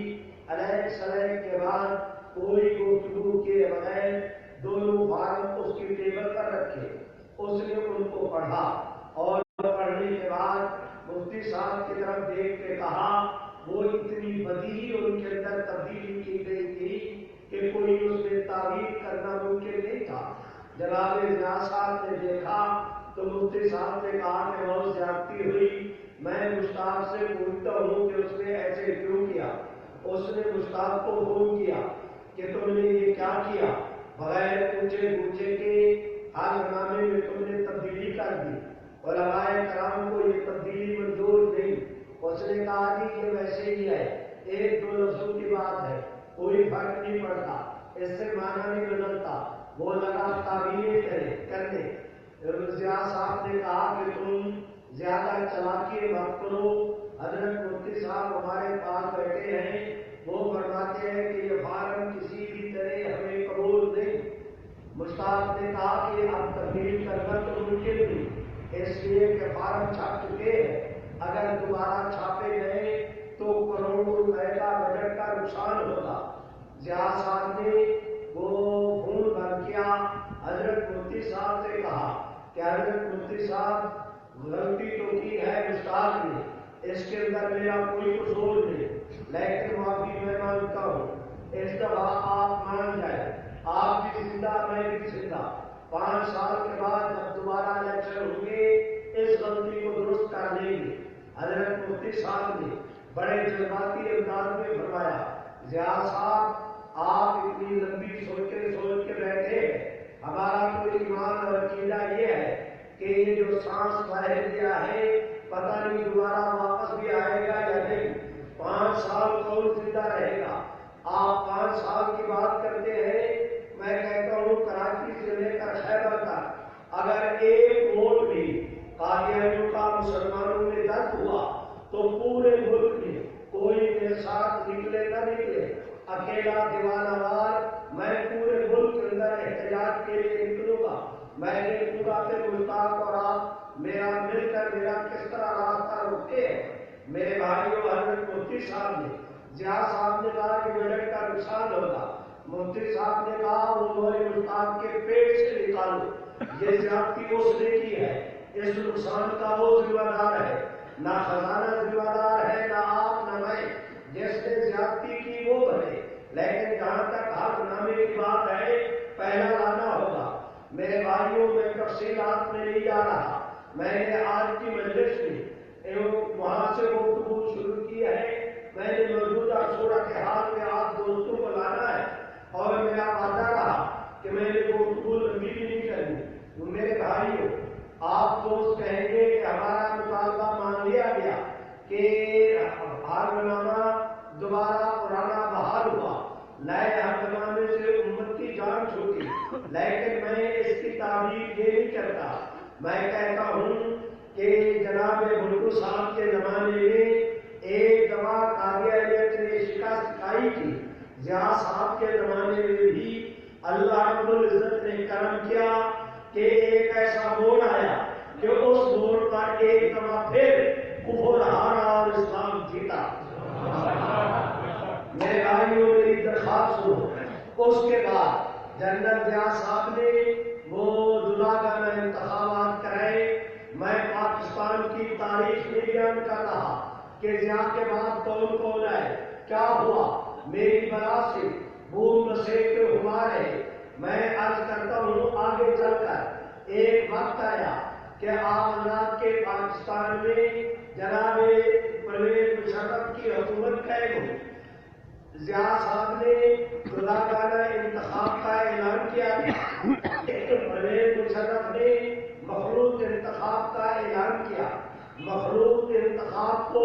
علیہ السلام کے بعد کوئی گفتگو کے بغیر دونوں فارم اس کی ٹیبل پر رکھے، اس نے ان کو پڑھا، اور پڑھنے کے بعد مفتی صاحب کی طرف دیکھ کے کہا، وہ اتنی بدی ان کے اندر تبدیلی کی گئی تھی کہ کوئی اس میں تعبیر کرنا ممکن نہیں تھا۔ جناب ضیاء صاحب نے دیکھا تو مفتی صاحب نے کہا کہ بہت زیادتی ہوئی، میں مشتاق سے پوچھتا ہوں کہ اس نے ایسے کیوں کیا؟ اس نے مشتاق کو فون کیا کہ تم نے یہ کیا کیا؟ بغیر پوچھے پوچھے کے حلف نامے میں تم نے تبدیلی کر دی، علماء کرام کو یہ تبدیلی منظور نہیں۔ اس نے کہا کہ یہ ویسے ہی ہے، ایک دو لفظوں کی بات ہے، کوئی فرق نہیں پڑتا، اس سے معنی نہیں بدلتا۔ وہ لگا تعبیریں کرنے۔ ضیاء صاحب نے کہا کہ تم زیادہ چلاکی مت کرو، حضرت مفتی صاحب ہمارے پاس بیٹھے ہیں، وہ فرماتے ہیں کہ یہ فارم کسی بھی طرح ہمیں قبول نہیں۔ مشتاق نے کہا کہ اب تبدیل کرنا تو ممکن نہیں، اس لیے کہ فارم چھپ چکے ہیں، اگر دوبارہ چھاپے گئے تو کروڑوں روپے کا بجٹ کا نقصان ہوگا۔ ضیاء صاحب نے وہ فون بند کیا، حضرت مفتی صاحب سے کہا کہ حضرت مفتی صاحب غلطی تو کی ہے مشتاق نے، اس کے اندر میرا کوئی قصور نہیں، لیکن معافی میں مانگتا ہوں، اس دفعہ آپ مان جائیں، آپ بھی زندہ میں بھی زندہ، 5 سال کے بعد جب دوبارہ الیکشن ہوں گے اس غلطی کو درست کر لیں گے۔ حضرت مفتی صاحب نے بڑے جذباتی انداز میں فرمایا، ضیاء صاحب آپ اتنی لمبی سوچ کے بیٹھے ہیں، ہمارا تو ایمان اور عقیدہ یہ ہے کہ یہ جو سانس باہر دیا ہے پتہ نہیں دوبارہ واپس بھی آئے گا یا نہیں، 5 سال کون زندہ رہے گا؟ آپ 5 سال کی بات کرتے ہیں، میں کہتا ہوں کراچی سے لے کر خیبر تک اگر ایک ووٹ بھی قادیانیوں کا مسلمانوں میں درج ہوا تو پورے ملک میں کوئی میرے ساتھ نکلے نہ نکلے، اکیلا دیوانہ وار میں پورے ملک کے اندر احتجاج کے لیے نکلوں گا۔ میں نے پورا کہ مشتاق اور آپ میرا مل کر میرا کس طرح راستہ روکتے ہیں۔ میرے بھائیوں، حضرت مفتی صاحب نے ضیاء صاحب نے کہا کہ بجٹ کا نقصان ہوگا، مفتی صاحب نے کہا وہ مولوی مشتاق کے پیٹ سے نکالو، یہ زیادتی اس نے کی ہے، اس نقصان کا وہ ذمہ دار ہے، نہ خزانہ ذمہ دار ہے، نہ آپ نہ میں۔ جس نے زیادتی کی وہ بھرے، لیکن جہاں تک حق نامے کی بات ہے پہلا لانا ہوگا۔ میرے بھائیوں، میں تفصیلات میں نہیں جا رہا، میں نے آج کی مجلس میں وہاں سے گفتگو شروع کی ہے۔ میں نے موجودہ صورتحال میں آپ دوستوں کو لانا ہے، اور میرا وعدہ رہا کہ میں نے گفتگو لمبی بھی نہیں کرنی۔ میرے بھائیوں، آپ دوست کہیں گے کہ ہمارا مطالبہ مان لیا گیا کہ حرب نامہ دوبارہ پرانا بحال ہوا، نئے حرب نامے سے امت کی جان چھوٹی، لیکن میں اس کی تعبیر یہ نہیں کرتا۔ میں کہتا ہوں کہ جناب بھٹو صاحب کے زمانے میں ایک دفعہ قادیانیت نے شکست کھائی تھی، ضیاء صاحب کے زمانے میں بھی اللہ رب العزت نے کرم کیا کہ ایک ایسا موڑ آیا کہ اس موڑ پر ایک دفعہ پھر کفر ہارا اور اسلام جیتا۔ میرے بھائیوں، میری درخواست سنو، اس کے بعد جنرل ضیاء صاحب نے وہ جداگانہ انتخابات کرائے۔ میں پاکستان کی تاریخ میں بیان کر رہا کہ ضیاء کے بعد کون کون آئے، کیا ہوا، میری بلا سے بھول مسیح کے ہوا رہے۔ میں عرض کرتا ہوں آگے چل کر ایک وقت آیا کہ آزاد کے پاکستان میں جناب پرویز مشرف کی حکومت قائم ہوئی۔ ضیاء صاحب نے جداگانہ انتخاب کا اعلان کیا، پرویز مشرف نے مخلوط انتخاب کا اعلان کیا۔ مخلوط انتخاب کو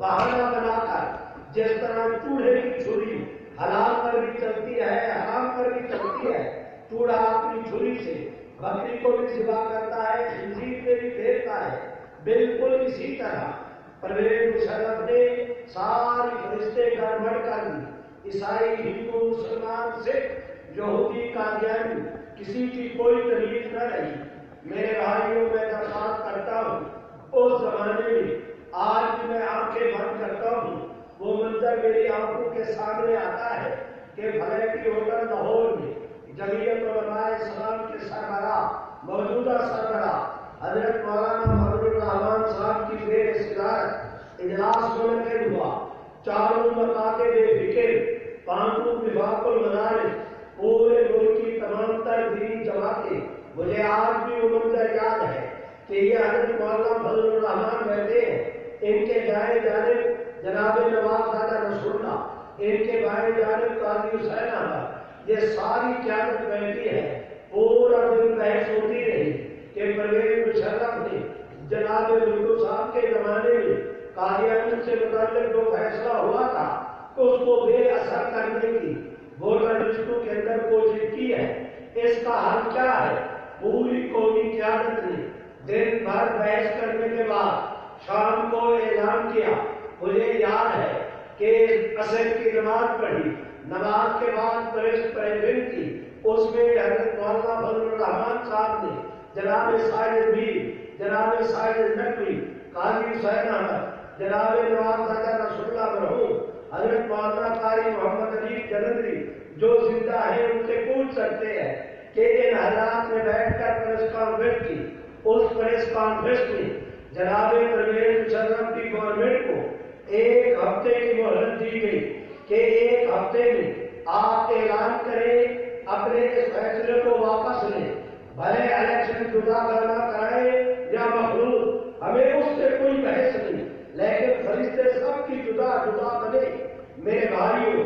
بہانہ بنا کر جس طرح چوڑے کی چھری حلال پر بھی چلتی ہے، حرام پر بھی چلتی ہے، چوڑا اپنی چھری سے بکری کو بھی ذبح کرتا ہے، خنزیر پہ بھی پھیرتا ہے، بالکل اسی طرح پرویز مشرف نے ساری فرشتے گڑبڑ کر دی۔ عیسائی، ہندو، مسلمان، سکھ، یہودی، قادیانی، کسی کی کوئی تمیز نہ رہی۔ میرے بھائیوں، میں درخواست کرتا ہوں، اس زمانے میں آج بھی میں آنکھیں بند کرتا ہوں، وہ منظر میری آنکھوں کے سامنے آتا ہے کہ بھلے کی ہوٹل لاہور میں جمعیت علماء اسلام کے سربراہ، موجودہ سربراہ حضرت مولانا فضل الرحمان صاحب کی بے صدارت اجلاس منعقد ہوا۔ چاروں مکاتب فکر، پانچوں وفاق المدارس، پورے ملک کی تمام تر دینی جماعتیں، مجھے آج بھی وہ منظر یاد ہے کہ یہ حضرت مولانا فضل الرحمان بیٹھے ہیں، ان کے دائیں جانب جناب نواب زادہ رسول اللہ، ان کے بائیں جانب قاضی حسین احمد، یہ ساری قیادت بیٹھی ہے۔ پورا دن بحث ہوتی رہی کہ پرویز مشرف نے جناب بھٹو صاحب کے زمانے میں قادیانی سے متعلق جو فیصلہ ہوا تھا اس کو بے اثر کرنے کی ووٹر لسٹوں کے اندر کوشش کی ہے۔ اس کا حل کیا ہے؟ پوری قومی قیادت نے دن بھر بحث کرنے کے بعد شام کو اعلان کیا۔ مجھے یاد ہے کہ عصر کی نماز پڑھی، نماز کے بعد پریس پریزنٹ کی، اس میں حضرت مولانا فضل الرحمان صاحب نے جناب ساجد میر، جناب ساجد نقوی، قاضی حسین احمد، جناب نواب زادہ رسول اللہ مرحوم، حضرت مولانا قاری محمد علی جلندری جو زندہ ہیں ان سے پوچھ سکتے ہیں کہ ان حضرات نے بیٹھ کر پریس کانفرنس کی۔ اس پریس کانفرنس میں جناب پرویز مشرف کی گورنمنٹ کو ایک ہفتے کی مہلت دی گئی کہ ایک ہفتے میں آپ اعلان کریں، اپنے اس فیصلے کو واپس لیں، بھلے الیکشن جداگانہ کرائے یا مخلوط، ہمیں اس سے کوئی بحث نہیں، لیکن فرشتے سب کی جدا جدا بنے۔ میرے بھائیوں،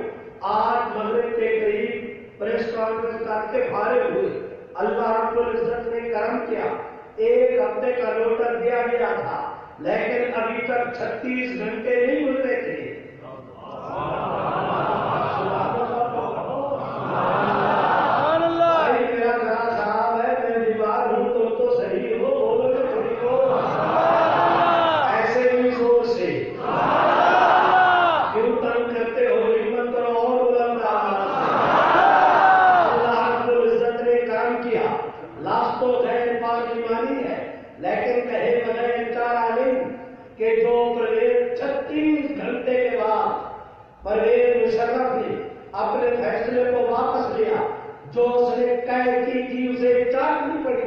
آج مغرب کے قریب پریس کانفرنس کر کے فارغ ہوئے، اللہ رب العزت نے کرم کیا، ایک ہفتے کا نوٹس دیا گیا تھا، لیکن ابھی تک 36 گھنٹے نہیں گزرے تھے۔ میرا گلا خراب ہے، میں بیمار ہوں، تو صحیح ہو، بولو تو تھوڑی ہو، ایسے ہی زور سے کیوں تنگ کرتے ہو؟ ہمت کرو اور بلند آواز سے۔ اللہ رب العزت نے کرم کیا، لاش تو غیر پاک ایمانی ہے، لیکن کہے بغیر چار عالم کہ جو پرویز 36 گھنٹے کے بعد پرویز مشرف نے اپنے فیصلے کو واپس لیا، جو اس نے قید کی تھی اسے چاٹنی پڑی۔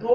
2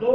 2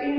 3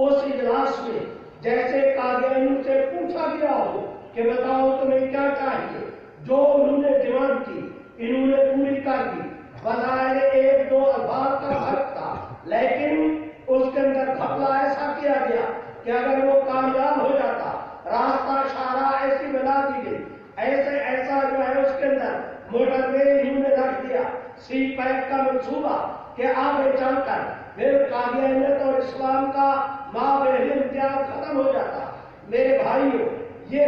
اس اجلاس میں جیسے قادیانیوں سے پوچھا گیا ہو کہ بتاؤ تمہیں کیا چاہیے، جو انہوں نے ڈیمانڈ کی انہوں نے پوری کر دی. بظاہر ایک دو الفاظ کا فرق تھا، لیکن اس کے اندر گھپلا ایسا کیا گیا کہ اگر وہ کامیاب ہو جاتا، راستہ شاہراہ ایسی بنا دی گئی، ایسا جو ہے اس کے اندر موٹر وے انہوں نے رکھ دیا، سی پیک کا منصوبہ کہ آگے چل کر پھر قادیانیت اور اسلام کا مابین امتیاز ختم ہو جاتا. میرے بھائیوں، یہ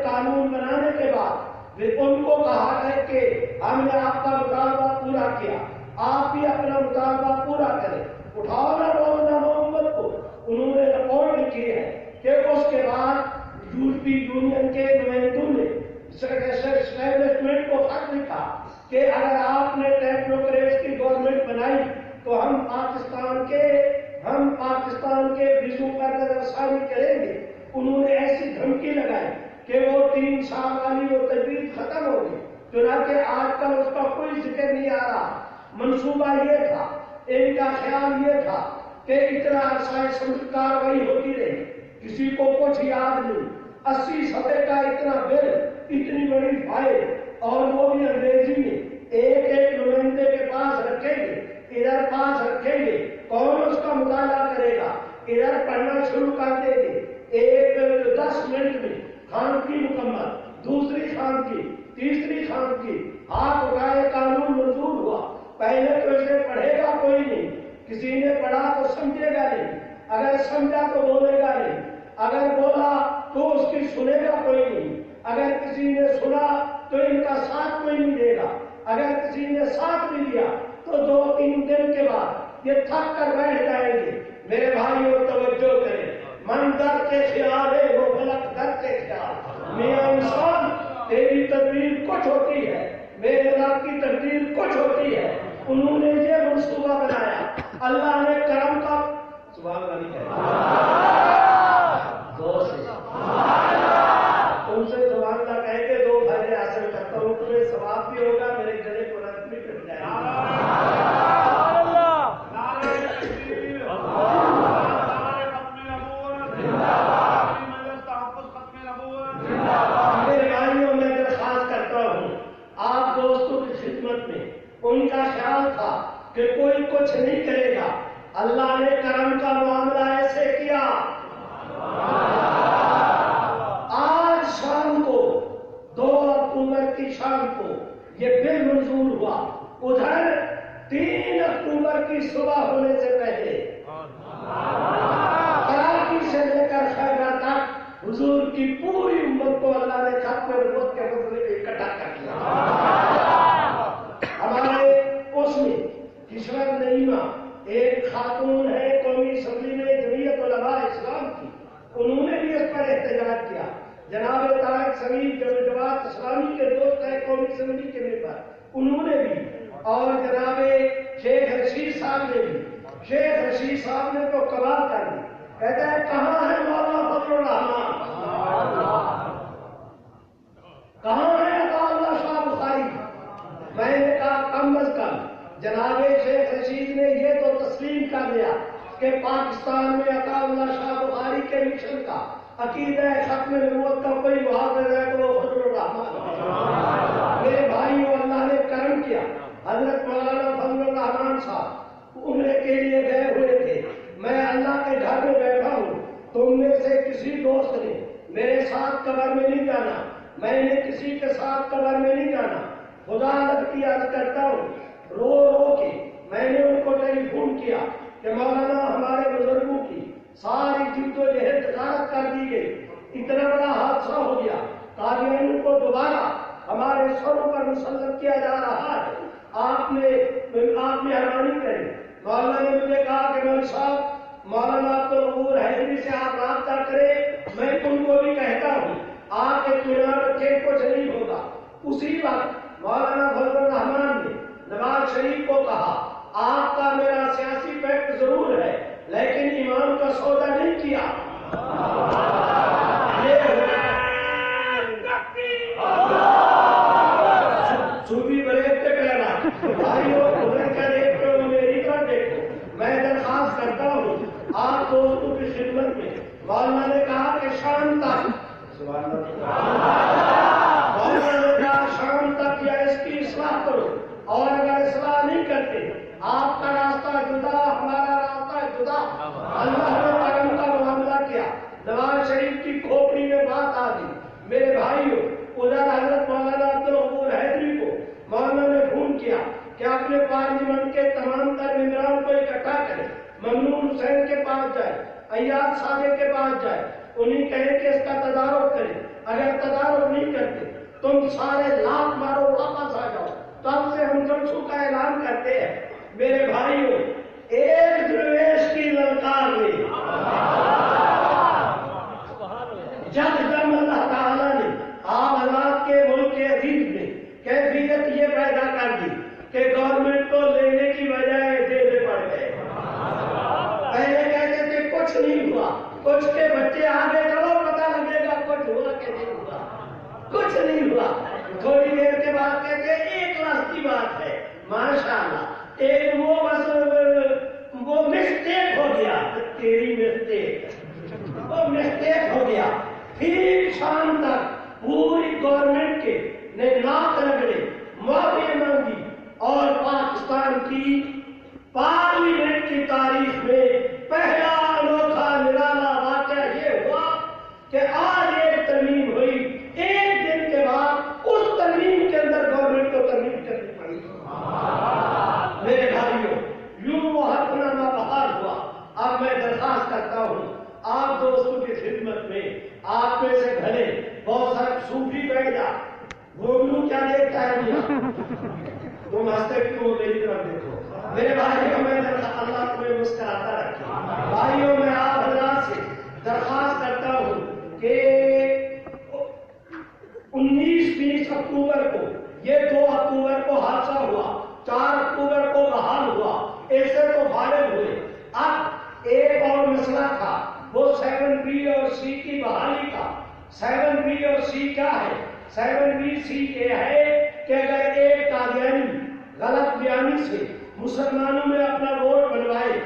قانون بنانے کے بعد ان کو کہا ہے کہ ہم نے آپ کا مطالبہ پورا کیا، آپ بھی اپنا مطالبہ پورا کریں. اٹھاؤ نہ رونا محمد کو. انہوں نے رپورٹ لکھی ہے کہ اس کے بعد یورپی یونین کے نمائندوں نے اسٹیبلشمنٹ کو خط لکھا کہ اگر آپ نے ٹیکنوکریٹس کی گورنمنٹ بنائی تو ہم پاکستان کے ویزو پر نظر ثانی کریں گے. انہوں نے ایسی دھمکی لگائی کہ وہ 3 سال والی وہ تجویز ختم ہوگی. چنانچہ آج کل اس کا کوئی ذکر نہیں آ رہا. منصوبہ یہ تھا، ان کا خیال یہ تھا کہ اتنا عرصہ سمجھ کاروائی ہوتی رہی، کسی کو کچھ یاد نہیں. 80 صفحے کا اتنا بل، اتنی بڑی فائل، اور وہ بھی انگریزی میں، ایک نمائندے کے پاس رکھیں گے، ادھر پاس رکھیں گے، کون اس کا مطالعہ کرے گا؟ ادھر پڑھنا شروع کر دیں گے. ایک 10 منٹ میں خان کی مکمل، دوسری خان کی، تیسری خان کی، ہاتھ اٹھائے قانون منظور ہوا. پہلے تو اسے پڑھے گا کوئی نہیں، کسی نے پڑھا تو سمجھے گا نہیں، اگر سمجھا تو بولے گا نہیں، اگر بولا تو اس کی سنے گا کوئی نہیں، اگر کسی نے سنا تو ان کا ساتھ کوئی نہیں دے گا، اگر کسی نے ساتھ بھی دیا تو 2-3 دن کے بعد یہ تھک کر بیٹھ جائیں گے. میرے بھائیوں توجہ کریں، من در کے خیال ہے وہ فلک در کے خیال. میاں انسان تیری تدبیر کچھ ہوتی ہے، میرے رب کی تقدیر کچھ ہوتی ہے. انہوں نے یہ منصوبہ بنایا، اللہ نے کرم کا سبحان اللہ نہیں کہا، ان سے سبحان اللہ کہہ کے 2 فائدے حاصل کرتا ہوں. تمہیں ثواب بھی ہوگا، میرے گلے کو رنگ بھی کٹ جائے گا. ان کا خیال تھا کہ کوئی کچھ نہیں کرے گا، اللہ نے کرم کا معاملہ ایسے کیا. آج شام کو 2 اکتوبر کی شام کو یہ بل منظور ہوا. ادھر 3 اکتوبر کی صبح ہونے سے پہلے کراچی سے لے کر خیبر تک حضور کی پوری امت کو اللہ نے ختم نبوت کے فضل میں اکٹھا کر دیا. ہمارے اس میں کشور نعیمہ ایک خاتون ہے قومی اسمبلی میں جمعیت علماء اسلام کی، انہوں نے بھی اس پر احتجاج کیا. جناب طارق سمیر جو جماعت اسلامی کے دوست ہے قومی اسمبلی کے ممبر، انہوں نے بھی، اور جناب شیخ رشید صاحب نے بھی. شیخ رشید صاحب نے تو کمال کر دی، کہتا ہے کہاں ہے مولانا فضل الرحمان، کہاں ہے عطا اللہ شاہ بخاری. میں نے کہا کم از کم جناب شیخ رشید نے یہ تو تسلیم کر لیا کہ پاکستان میں عطا اللہ شاہ بخاری کے مشن کا عقیدہ ختم نبوت کا کوئی محافظ ہے تو وہ فضل الرحمان. میرے بھائیوں، اللہ نے کرم کیا. حضرت مولانا فضل الرحمان صاحب عمرے کے لیے گئے ہوئے تھے. میں اللہ کے گھر میں بیٹھا ہوں. تم میں سے کسی دوست نے میرے ساتھ قبر میں نہیں جانا، میں نے کسی کے ساتھ قبر میں نہیں جانا. خدا رب کی عرض کرتا ہوں، رو رو کے میں نے ان کو ٹیلی فون کیا کہ مولانا ہمارے بزرگوں کی ساری جد و جہد غارت کر دی گئی، اتنا بڑا حادثہ ہو گیا، قادیانیوں کو دوبارہ ہمارے سروں پر مسلط کیا جا رہا ہے، آپ مہربانی کریں. مولانا نے مجھے کہا کہ مول صاحب مولانا عبدالغفور حیدری سے آپ رابطہ کریں، میں ان کو بھی کہتا ہوں آپ اطمینان رکھیں کچھ نہیں ہوگا. اسی وقت مولانا فضل الرحمان نے نواز شریف کو کہا آپ کا میرا سیاسی پیکٹ ضرور ہے لیکن ایمان کا سودا نہیں کیا. صوفی بریک کے کہنا بھائیو ادھر کا دیکھو میری کا دیکھو. میں درخواست کرتا ہوں آپ دوستوں کی خدمت شام تک یا اس کی اصلاح کرو، اور اگر اصلاح نہیں کرتے آپ کا راستہ جدا ہمارا راستہ جدا۔ اللہ نے کرم کا معاملہ کیا، نواز شریف کی کھوپڑی میں بات آ گئی۔ میرے بھائیوں، ادھر حضرت مولانا عبدالغفور حیدری کو مولانا نے فون کیا کہ اپنے پارلیمنٹ کے تمام تر ممبران کو اکٹھا کرے، ممنون حسین کے پاس جائے، ایاز صادق کے پاس جائے، انہیں کہے کہ اس کا تدارک کرے، اگر تدارک نہیں کرتے تم سارے لاکھ مارو واپس آ جاؤ، تب سے ہم جلسوں کا اعلان کرتے ہیں۔ میرے بھائیوں، ایک درویش کی للکار میں جب اللہ تعالیٰ نے آپ حضرات کے ملک کے عزیز میں کیفیت یہ پیدا کر دی کہ گورنمنٹ کو لینے کی بجائے دینے پڑ گئے۔ پہلے کہتے تھے کچھ نہیں ہوا، کچھ کے بچے آگے چلو پتہ لگے گا کچھ ہوا کہ نہیں ہوا، کچھ نہیں ہوا۔ تھوڑی دیر کے بعد کہتے ایک لاکھ کی بات ہے، ماشاءاللہ ایک وہ مسٹیک ہو گیا، تیری مسٹیک، وہ مسٹیک ہو گیا۔ پھر شام تک پوری گورنمنٹ کے نے ناک رگڑے، معافی مانگی، اور پاکستان کی پارلیمنٹ کی تاریخ میں پہلا انوکھا نرالا واقعہ یہ ہوا کہ آج ایک ترمیم ہوئی، ایک دن کے بعد اس ترمیم کے اندر گورنمنٹ کو ترمیم کرنی پڑی۔ میرے بھائیوں، یوں وہ حق نامہ بحال ہوا۔ اب میں درخواست کرتا ہوں آپ دوستوں کی خدمت میں، آپ میں سے بھلے بہت سارے صوفی بیٹھ جا، گوگلو کیا دیکھتا ہے میاں، تم ہنستے کیوں، میری طرف دیکھو۔ میرے بھائیوں، میں اللہ تمہیں مسکراتا رکھے۔ بھائیوں، میں آپ حضرات سے درخواست کرتا ہوں کہ 19-20 اکتوبر کو، یہ 2 اکتوبر کو حادثہ ہوا، 4 اکتوبر کو بحال ہوا، ایسے تو فارغ ہوئے۔ اب ایک اور مسئلہ تھا، وہ 7B اور C کی بحالی کا۔ 7B اور C کیا ہے؟ 7B C یہ ہے کہ اگر ایک قادیانی غلط بیانی سے مسلمانوں میں اپنا ووٹ بنوائے،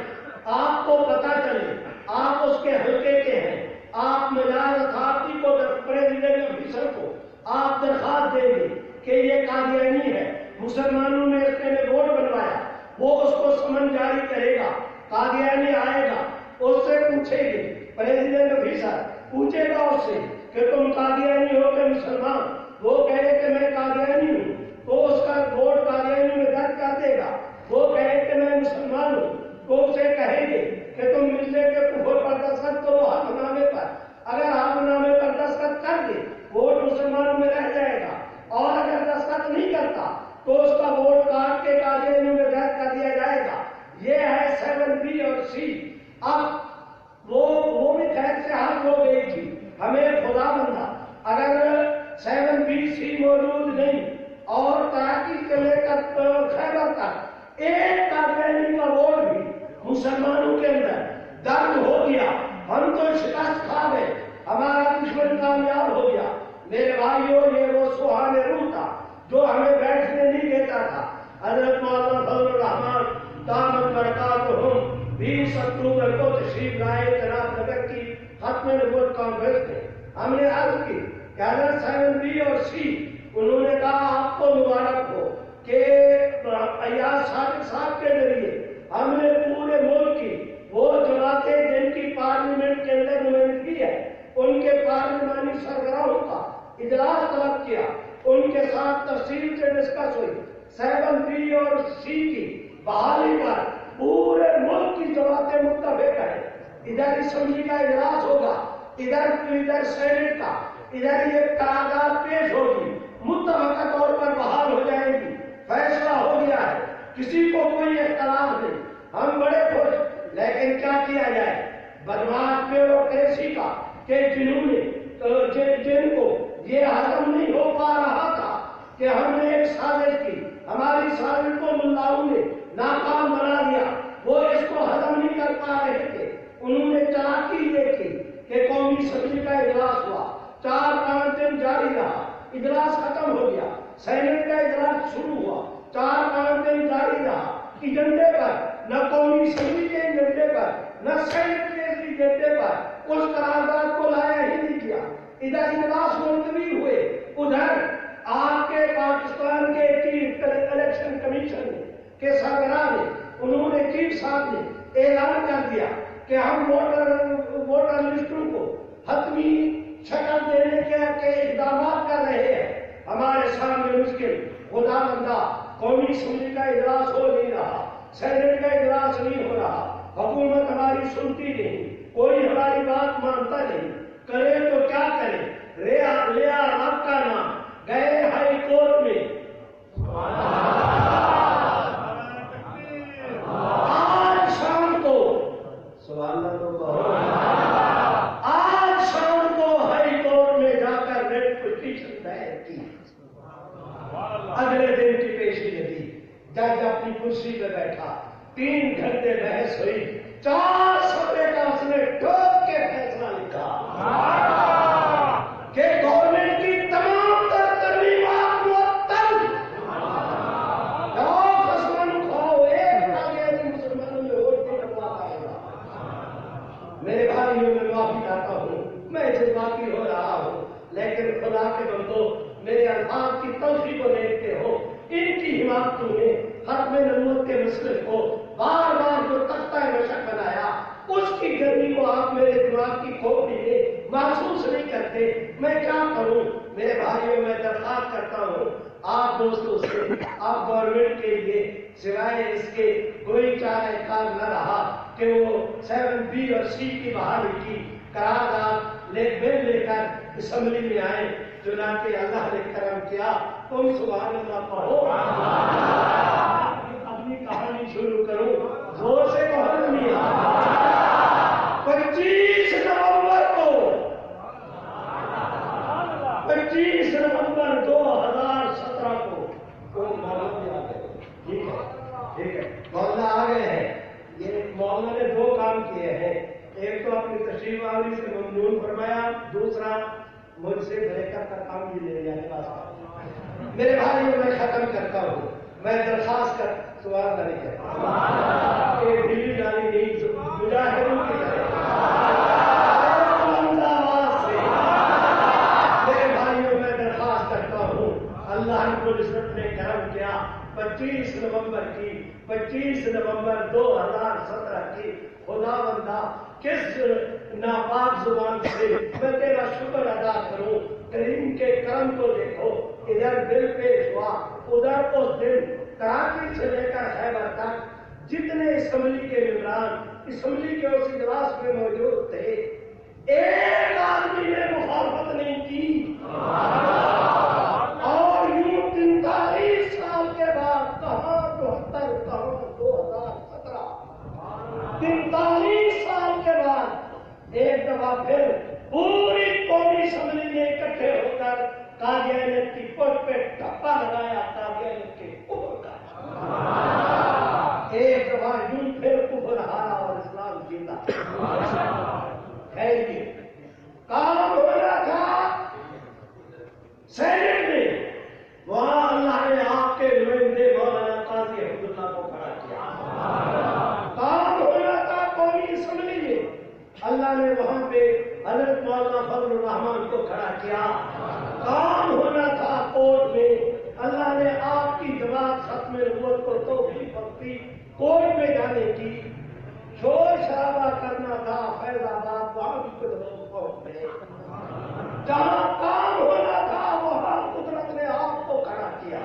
آپ کو پتا چلے آپ اس کے حلقے کے ہیں، آپ مجاز اتھارٹی کو، پریزیڈنٹ آفیسر کو آپ درخواست دیں گے کہ یہ قادیانی ہے، مسلمانوں میں اس نے ووٹ بنوایا، وہ اس کو سمن جاری کرے گا، قادیانی آئے گا، اس سے پوچھے گے، پریزیڈنٹ آفیسر پوچھے گا اس سے کہ تم قادیانی ہو کہ مسلمان، وہ کہے کہ میں قادیانی ہوں، تو اس کا ووٹ قادیانی میں درج کر دے گا۔ وہ کہے کہ میں مسلمان ہوں، تو اسے کہیں گے کہ تم ملنے کے کفر پر دستخط کرو حق نامے پر، اگر حق نامے پر دستخط کر دے ووٹ مسلمانوں میں رہ جائے گا، اور اگر دستخط نہیں کرتا تو اس کا ووٹ کاٹ کے قادیانی میں درج کر دیا جائے گا۔ یہ ہے 7B اور C۔ اب وہ بھی خیر سے حل ہو گئی تھی، ہمیں خدا بندہ اگر 7B C موجود نہیں اور تراکی سے لے کر خیبر تک ایک قادیانی کا ووٹ بھی مسلمانوں کے اندر درج ہو گیا، ہم تو شکست کھا گئے، ہمارا دشمن کامیاب ہو گیا۔ میرے بھائیوں، یہ وہ سبحان روح تھا جو ہمیں بیٹھنے نہیں دیتا تھا۔ حضرت مولانا فضل الرحمان دامت برکاتہم 20 اکتوبر کو تشریف لائے جناب نگر کی ختم نبوت کانفرنس میں۔ ہم نے عرض کی کہ حضرت 7B اور C، انہوں نے کہا آپ کو مبارک ہو کہ ایاز صادق صاحب کے ذریعے ہم نے پورے ملک کی وہ جماعتیں جن کی پارلیمنٹ کے اندر نمائندگی ہے، ان کے پارلیمانی سربراہوں کا اجلاس طلب کیا، ان کے ساتھ تفصیل سے ڈسکس ہوئی۔ 7B اور C کی بحالی پر پورے ملک کی جماعتیں متفق ہیں۔ ادھر اسمبلی کا اجلاس ہوگا، ادھر سینٹ کا، ادھر یہ قرارداد پیش ہوگی، متفقہ طور پر بحال ہو جائے گی، فیصلہ ہو گیا ہے، کسی کو کوئی اختلاف نہیں، ہم بڑے خوش۔ لیکن کیا کیا جائے؟ بدماش بیوروکریسی کا کہ جنہوں نے جن کو یہ ہضم نہیں ہو پا رہا تھا کہ ہم نے ایک سازش کی، ہماری سازش کو ملاؤں نے ناکام بنا دیا، وہ اس کو ہضم نہیں کر پا رہے تھے۔ انہوں نے چالاکی یہ کی کہ قومی اسمبلی کا اجلاس ہوا، 4-5 دن جاری رہا، اجلاس ختم ہو گیا، سینٹ کا اجلاس شروع ہوا، 4-5 دن جاری رہا، ایجنڈے پر نہ قومی اسمبلی کے ایجنڈے پر نہ سینٹ کے ایجنڈے پر اس قرارداد کو لایا ہی نہیں کیا۔ ادھر اجلاس ملتوی ہوئے، ادھر آپ کے پاکستان کے چیف الیکشن کمیشن کے سربراہ نے، انہوں نے چیف صاحب نے اعلان کر دیا کہ ہم ووٹر لسٹوں کو حتمی شکل دینے کے اقدامات کر رہے ہیں۔ ہمارے سامنے مشکل، خدا بندہ قومی اسمبلی کا اجلاس ہو نہیں رہا، سینٹ کا اجلاس نہیں ہو رہا، حکومت ہماری سنتی نہیں، کوئی ہماری بات مانتا نہیں، کرے تو کیا کرے، لیا رب کا نام، گئے ہائی کورٹ میں، آج شام کو آج شام کو ہائی کورٹ میں جا کر ریٹ پٹیشن دائر کی، اگلے دن کی پیشی لگی، جج اپنی کرسی پہ بیٹھا، 3 گھنٹے بحث ہوئی، 4 صفحے کا اس نے ٹھوک کے فیصلہ لکھا کہ گورنمنٹ کی تمام تر ترمیمات معطل، مسلمانوں میں ووٹ نہیں کروا پائے گا۔ میرے بھائیوں میں معافی چاہتا ہوں، میں جذباتی ہو رہا ہوں، لیکن خدا کے بندو میرے الفاظ کی تلخی کو دیکھتے ہو، ان کی حمایتوں نے ختم نبوت کے مسئلے کو بار بار جو تختہ مشق بنایا، اس کی گرمی کو آپ میرے دماغ کی کھوپڑی میں محسوس نہیں کرتے۔ میں کیا کروں میرے بھائیوں، میں درخواست کرتا ہوں آپ دوستوں سے، آپ گورنمنٹ کے لیے سوائے اس کے کوئی چارہ کار نہ رہا کہ وہ 7B اور C کی بحالی کی قرارداد لے کر اسمبلی میں آئے۔ چنانچہ اللہ نے کرم کیا، تم سبحان اللہ پڑھو، اپنی کہانی شروع کروں، زور سے کہو میاں۔ 25 نومبر کو 25 نومبر 2017 کو مولانا آ گئے، ٹھیک ہے، مولانا آ گئے ہیں۔ یہ مولانا نے 2 کام کیے ہیں، ایک تو اپنی تشریف آوری سے ممنون فرمایا، دوسرا مجھ سے بریکر کا کام بھی لے جانے والا۔ میرے بھائیوں میں ختم کرتا ہوں، میں درخواست کر سوال نہیں کرتا کہ دلی جانی نہیں مجاہدوں کی طرح میرے بھائیوں میں درخواست کرتا ہوں، اللہ کو نسبت نے کرم کیا، 25 نومبر 2017 کی خدا بندہ کس ناپاک زبان سے میں تیرا شکر ادا کروں، کریم کے کرم کو دیکھو، ادھر دل پیش ہوا، ادھر اس دن کراچی سے لے کر خیبر تک جتنے اسمبلی کے ممبران اسمبلی کے اس اجلاس میں موجود تھے، ایک آدمی نے مخالفت نہیں کی، اور یوں 43 سال کے بعد کہاں 72 کہاں 2017 43 سال کے بعد ایک دفعہ پھر پوری قومی اسمبلی میں اکٹھے ہو کر قادیانیت کی پٹ پہ ٹھپا لگایا، قادیانیت کے کفر کا ایک دفعہ یوں پھر کفر ہارا اور اسلام جیتا۔ خیر کام ہونا تھا سینٹ میں، وہاں اللہ نے آپ کے نمائندے مولانا قاضی عبداللہ کو کھڑا کیا۔ کام ہونا تھا قومی اسمبلی میں، اللہ نے وہاں پہ حضرت مولانا فضل الرحمان کو کھڑا کیا۔ کام ہونا تھا کورٹ میں، اللہ نے آپ کی جماعت ختم نبوت کو توفیق بخشی کورٹ میں جانے کی۔ شور شرابہ کرنا تھا فیض آباد، وہاں بھی کچھ لوگ پہنچ گئے۔ جہاں کام ہونا تھا وہاں قدرت نے آپ کو کھڑا کیا،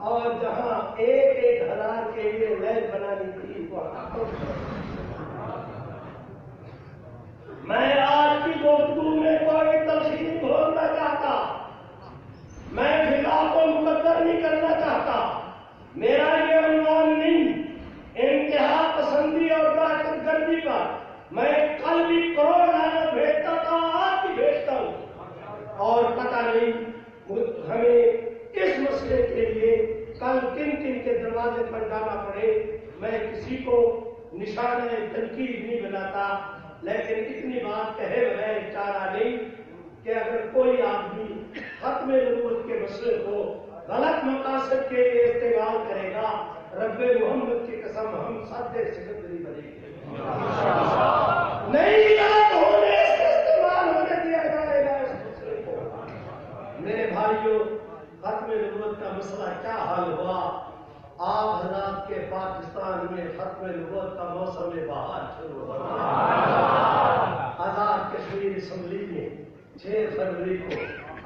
اور جہاں 1,000 کے لیے لائن بنانی تھی وہاں میں آج کی گفتگو میں کوئی تفصیل بولنا چاہتا، میں خطاب کو مقدر نہیں کرنا چاہتا، میرا یہ عنوان نہیں، انتہا پسندی اور دہشت گردی پر میں کل بھی کروڑ لعنت بھیجتا تھا، آج بھی بھیجتا ہوں، اور پتہ نہیں ہمیں اس مسئلے کے لیے کل کن کے دروازے پر جانا پڑے۔ میں کسی کو نشانہ تنقید نہیں بناتا، لیکن اتنی بات کہے بغیر چارہ نہیں کہ اگر کوئی آدمی ختم نبوت کے مسئلے کو غلط مقاصد کے لیے استعمال کرے گا، رب محمد کی قسم ہم سادے سکندری بنے گے، نہیں یاد ہونے بھائیوں ختم نبوت کا مسئلہ کیا حل ہوا؟ آپ حضرات کے پاکستان میں ختم نبوت کا موسم بہار شروع ہو گیا۔ آزاد کشمیر اسمبلی میں 6 فروری کو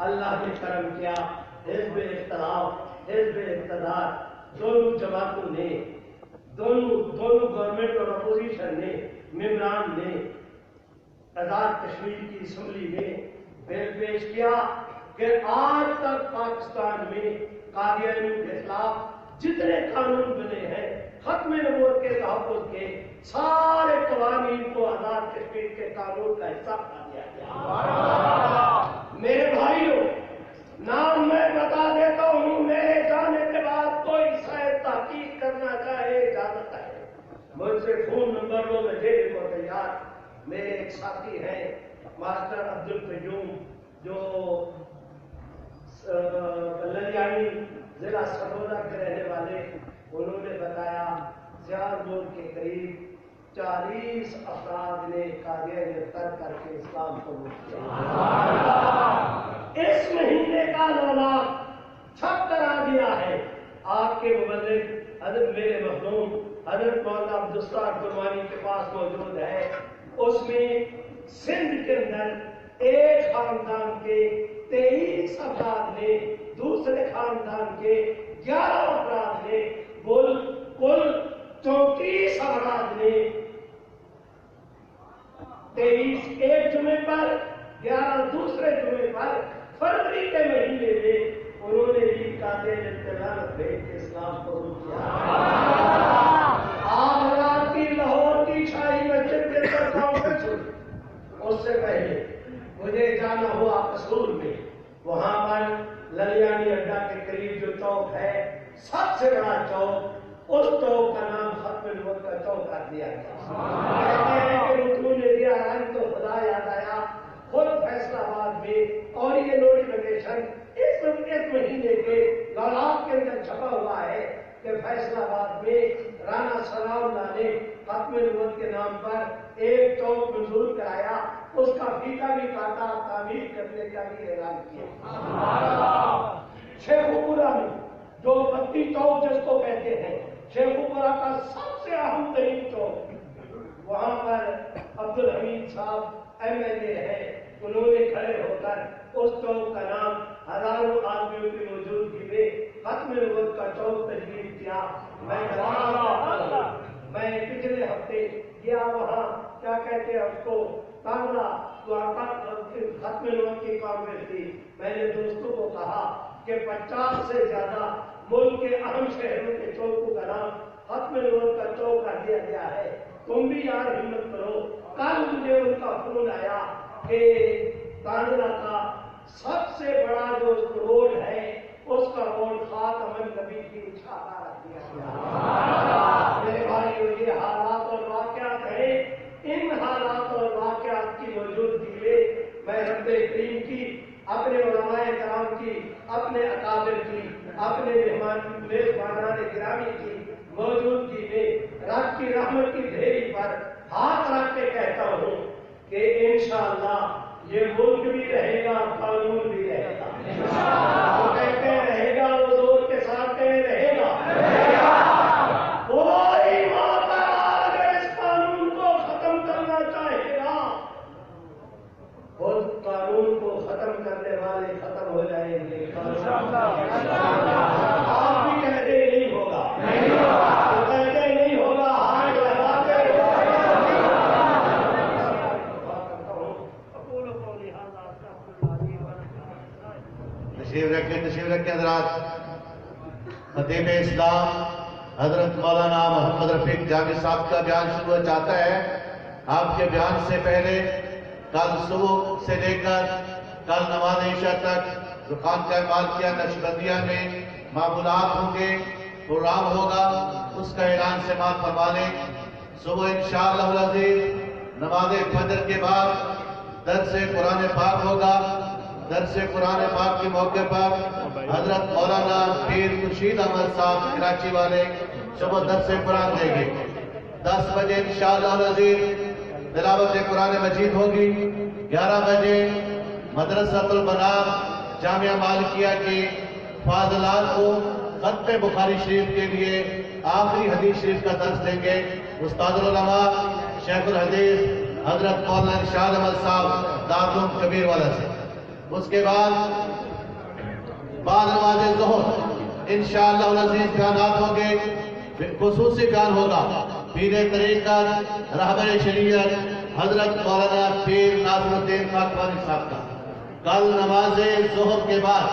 اللہ نے کرم کیا، حزب اختلاف حزب اقتدار دونوں جماعتوں نے دونوں گورنمنٹ اور اپوزیشن نے ممبران نے آزاد کشمیر کی اسمبلی میں بل پیش کیا کہ آج تک پاکستان میں قادیانیوں کے خلاف جتنے قانون بنے ہیں ختم نبوت کے تحفظ کے سارے قوانین کو آزاد کشمیر کے قانون کا حصہ بنا دیا گیا۔ میرے بھائیوں، نام میں بتا دیتا ہوں، میرے جانے کے بعد کوئی شاید تحقیق کرنا چاہے اجازت ہے، مجھ سے فون نمبر لو، میں دینے کو تیار۔ میرے ایک ساتھی ہیں ماسٹر عبدالقیوم جو للیانی ضلع سرگودا کے رہنے والے، انہوں نے بتایا سیالکوٹ کے قریب 40 افراد نے قادیانیت ترک کر کے اسلام قبول کیا۔ اس مہینے کا اعلان چھپ کرا دیا ہے۔ آپ کے مبلغ حضرت میرے مخدوم حضرت مولانا عبدالستار گرمانی کے پاس موجود ہے، اس میں سندھ کے اندر ایک خاندان کے 23 افراد نے، دوسرے خاندان کے 11 افراد نے، کل 34 افراد نے 23 ایک جمعے پر 11 دوسرے جمعے پر فروری کے مہینے میں انہوں نے بھی قادیانیت بھیج کے اسلام قبول کیا۔ آپ رات کی لاہور کی شاہی مسجد کے اندر کانفرنس ہوئی، اس سے پہلے مجھے جانا ہوا قصور میں، وہاں پر للیانی اڈا کے قریب جو چوک ہے سب سے بڑا چوک، اس چوک کا نام ختم نبوت کا چوک کر دیا گیا۔ کہتے ہیں کہ رسول نے دیا رنگ تو خدا یاد آیا، خود فیصلہ آباد میں، اور یہ نوٹیفکیشن اس مہینے کے لولاک کے اندر چھپا ہوا ہے کہ فیصلہ آباد میں رانا ثناء اللہ نے ختم نبوت کے نام پر ایک چوک منظور کرایا، اس کا فیتا بھی کاٹا، تعمیر کرنے کا بھی اعلان کیا۔ شیخوپورہ میں جو بتی چوک جس کو کہتے ہیں، شیخوپورہ کا سب سے اہم ترین چوک، وہاں پر عبدالحمید صاحب MLA ہے، انہوں نے کھڑے ہو کر اس چوک کا نام ہزاروں آدمیوں کی موجودگی میں ختم نبوت کا چوک تجویز کیا۔ میں پچھلے ہفتے گیا وہاں، کیا کہتے ہیں اس کو، کانگڑا، ختم نبوت کی کانگریس تھی۔ میں نے دوستوں کو کہا کہ 50 سے زیادہ ملک کے اہم شہروں کے چوکوں کا نام ختم نبوت کا چوک کر دیا گیا ہے، تم بھی یار ہمت کرو۔ کل مجھے ان کا فون آیا کہ کانگڑا کا سب سے بڑا جو روڈ ہے اس کا روڈ خاتم النبی کی چھاپا رکھ دیا گیا۔ میرے بھائیو، یہ حالات اور واقعات ہیں، ان حالات اور واقعات کی موجودگی میں میں رب کریم کی، اپنے علماء کرام کی، اپنے اکابر کی، اپنے میزبانان گرامی کی موجودگی میں رب کی رحمت کی ڈھیری پر ہاتھ رکھ کے کہتا ہوں کہ انشاءاللہ یہ ملک بھی رہے گا، قانون بھی رہے گا۔ وہ کہتے ہیں رہے گا، وہ زور کے ساتھ کہیں رہے گا۔ کوئی معتبر اگر اس قانون کو ختم کرنا چاہے گا، خود قانون کو ختم کرنے والے ختم ہو جائیں گے۔ آپ بھی کہتے نہیں ہوگا، وہ کہتے نہیں ہوگا، ہاتھ لگا کے تشریف رکھیں حضرات۔ خطیب اسلام حضرت مولانا محمد رفیق جامی صاحب کا بیان شروع چاہتا ہے۔ آپ کے بیان سے پہلے کل صبح سے لے کر کل نماز عشاء تک جو خانقاہ مالکیہ نقشبندیہ میں معمولات ہوں گے، پروگرام ہوگا، اس کا اعلان سماعت فرما لیں۔ صبح انشاءاللہ العزیز نماز فجر کے بعد درس قرآن پاک ہوگا۔ درس قرآن پاک کے موقع پر حضرت مولانا پیر خورشید احمد صاحب کراچی والے صبح درس قرآن دیں گے۔ 10 بجے انشاءاللہ العزیز تلاوت قرآن مجید ہوگی۔ 11 بجے مدرسۃ البنات جامعہ مالکیہ کے فاضلات کو ختم بخاری شریف کے لیے آخری حدیث شریف کا درس دیں گے استاد العلماء شیخ الحدیث حضرت مولانا ارشاد احمد صاحب دارالعلوم کبیر والا سے. اس کے بعد نماز ظہر انشاءاللہ العزیز بیانات ہوں گے. خصوصی بیان ہوگا پیر طریقت رہبر شریعت حضرت مولانا پیر ناصر الدین خاکوانی صاحب کا. کل نماز ظہر کے بعد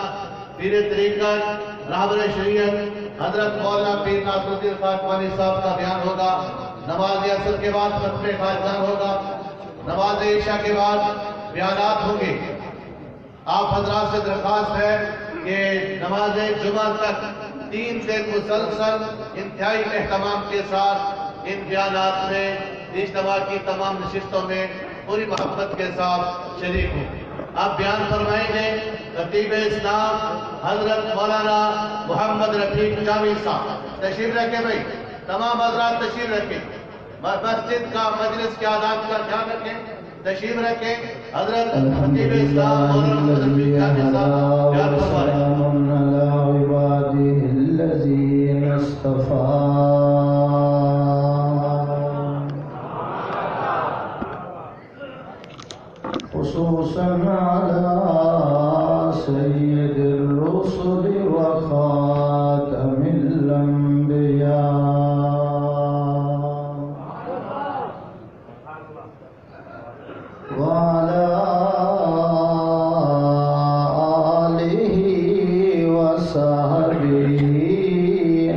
پیر طریقت رہبر شریعت حضرت مولانا پیر ناصر الدین خاکوانی صاحب کا بیان ہوگا. نماز عصر کے بعد ختم خاتم ہوگا. نماز عشاء کے بعد بیانات ہوں گے. آپ حضرات سے درخواست ہے کہ نماز جمعہ تک 3 دن مسلسل انتہائی اہتمام کے ساتھ ان بیانات میں اجتماع کی تمام نشستوں میں پوری محبت کے ساتھ شریک ہوں. آپ بیان فرمائیں گے خطیب اسلام حضرت مولانا محمد رفیق جامی صاحب. تشریف رکھیں بھائی, تمام حضرات تشریف رکھیں. مسجد کا مجلس کے آداب کا خیال رکھیں. تشریف رکھیں. حضرت خطیب اسلام مولانا محمد رفیق جامی صاحب بیان فرمائیں. خصوصاً على سيد الرسل وخاتم الأنبياء وعلى آله وصحبه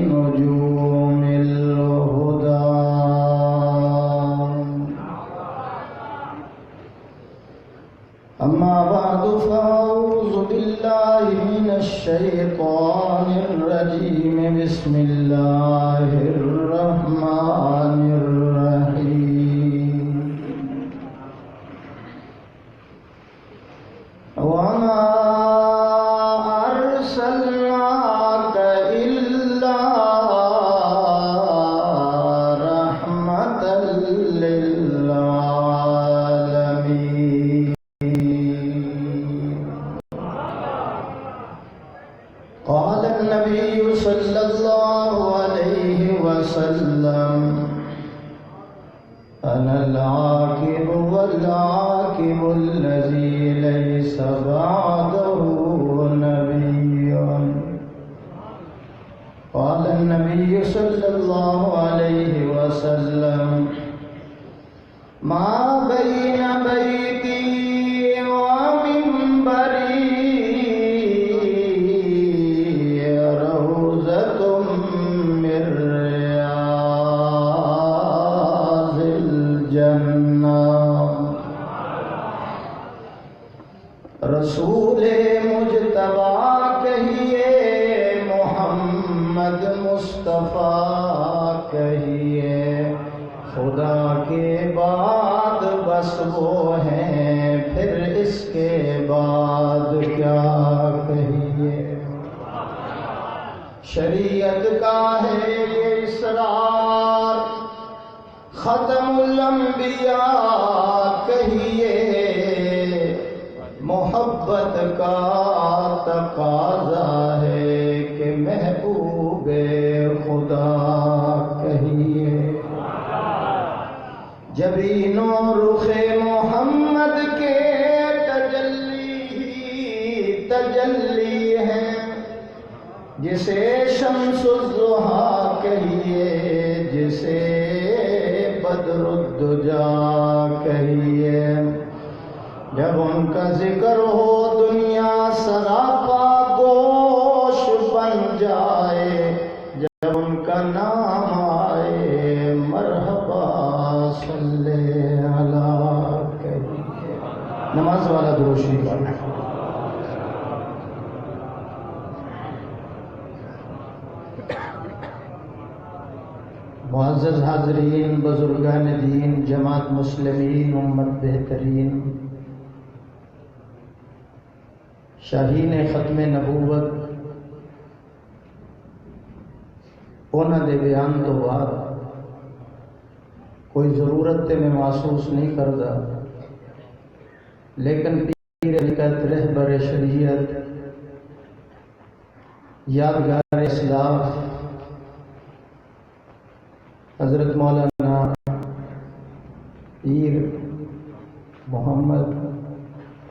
نجوم الهدى. أما بعد فأعوذ بالله من الشيطان الرجيم. بسم الله الرحمن الرحيم. وما أرسلناك إلا رحمة للعالمين. قال النبي صلى الله عليه وسلم أنا العاقب والعاقب الذي ليس بعده نبي. قال النبي صلى الله عليه وسلم ما بين بيتي ومنبري روضة من رياض الجنة. رسول مجتبی کہیے, محمد مصطفیٰ کہیے, خدا کے بعد بس وہ ہیں, پھر اس کے بعد کیا کہیے. شریعت کا ہے یہ اسرار, ختم الانبیاء کہیے, محبت کا تقاضا ہے کہ محبوب خدا کہیے. جبین و رخ محمد کے تجلی ہے, جسے شمس الضحیٰ کہیے, جسے بدر الدجا کہیے. جب ان کا ذکر ہو دنیا سراپا گوش بن جائے, جب ان کا نام آئے مرحبا صلی اللہ کہیے. نماز والا درود شریف پڑھنا. معزز حاضرین, بزرگان دین, جماعت مسلمین, امت بہترین, شاہین ختم نبوت, انہاں دے بیان تو بعد کوئی ضرورت تے میں محسوس نہیں کردا, لیکن پیر طریقت رہبر شریعت یادگار اسلام حضرت مولانا پیر محمد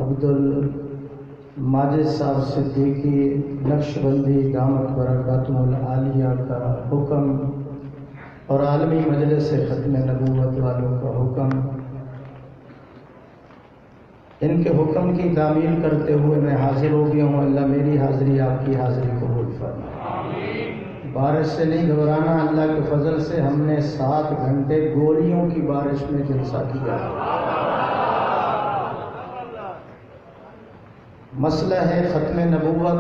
عبد الماجد صاحب صدیقی نقشبندی دامت برکاتہ العالیہ کا حکم اور عالمی مجلس ختم نبوت والوں کا حکم، ان کے حکم کی تعمیل کرتے ہوئے میں حاضر ہو گیا ہوں۔ اللہ میری حاضری آپ کی حاضری قبول فرمائے۔ بارش سے نہیں گھبرانا، اللہ کے فضل سے ہم نے 7 گھنٹے گولیوں کی بارش میں جلسہ کیا۔ مسئلہ ہے ختم نبوت،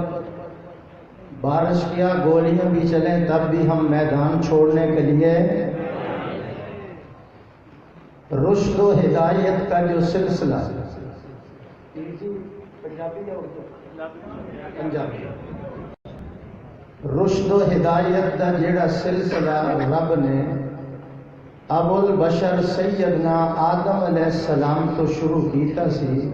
بارش کیا گولیاں بھی چلیں تب بھی ہم میدان چھوڑنے کے لیے رشد و ہدایت کا جو سلسلہ رشد و ہدایت کا جڑا سلسلہ رب نے ابو البشر سیدنا آدم علیہ السلام تو شروع کیتا سی،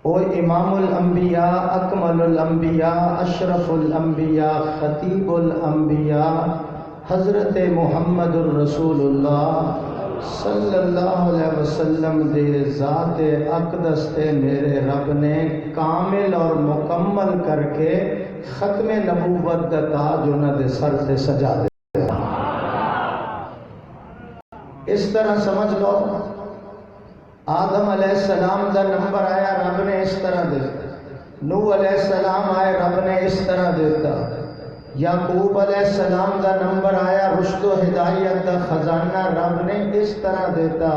او امام الانبیاء، اکمل الانبیاء، اشرف الانبیاء، خطیب الانبیاء حضرت محمد الرسول اللہ صلی اللہ علیہ وسلم دے ذات اقدس تے میرے رب نے کامل اور مکمل کر کے ختم نبوت دا تاج انہاں دے سر تے سجا دے۔ اس طرح سمجھ لو آدم علیہ السلام دا نمبر آیا رب نے اس طرح دیتا، نوح علیہ السلام آئے رب نے اس طرح دیتا، یعقوب علیہ السلام دا نمبر آیا رشد و ہدایت دا خزانہ رب نے اس طرح دیتا،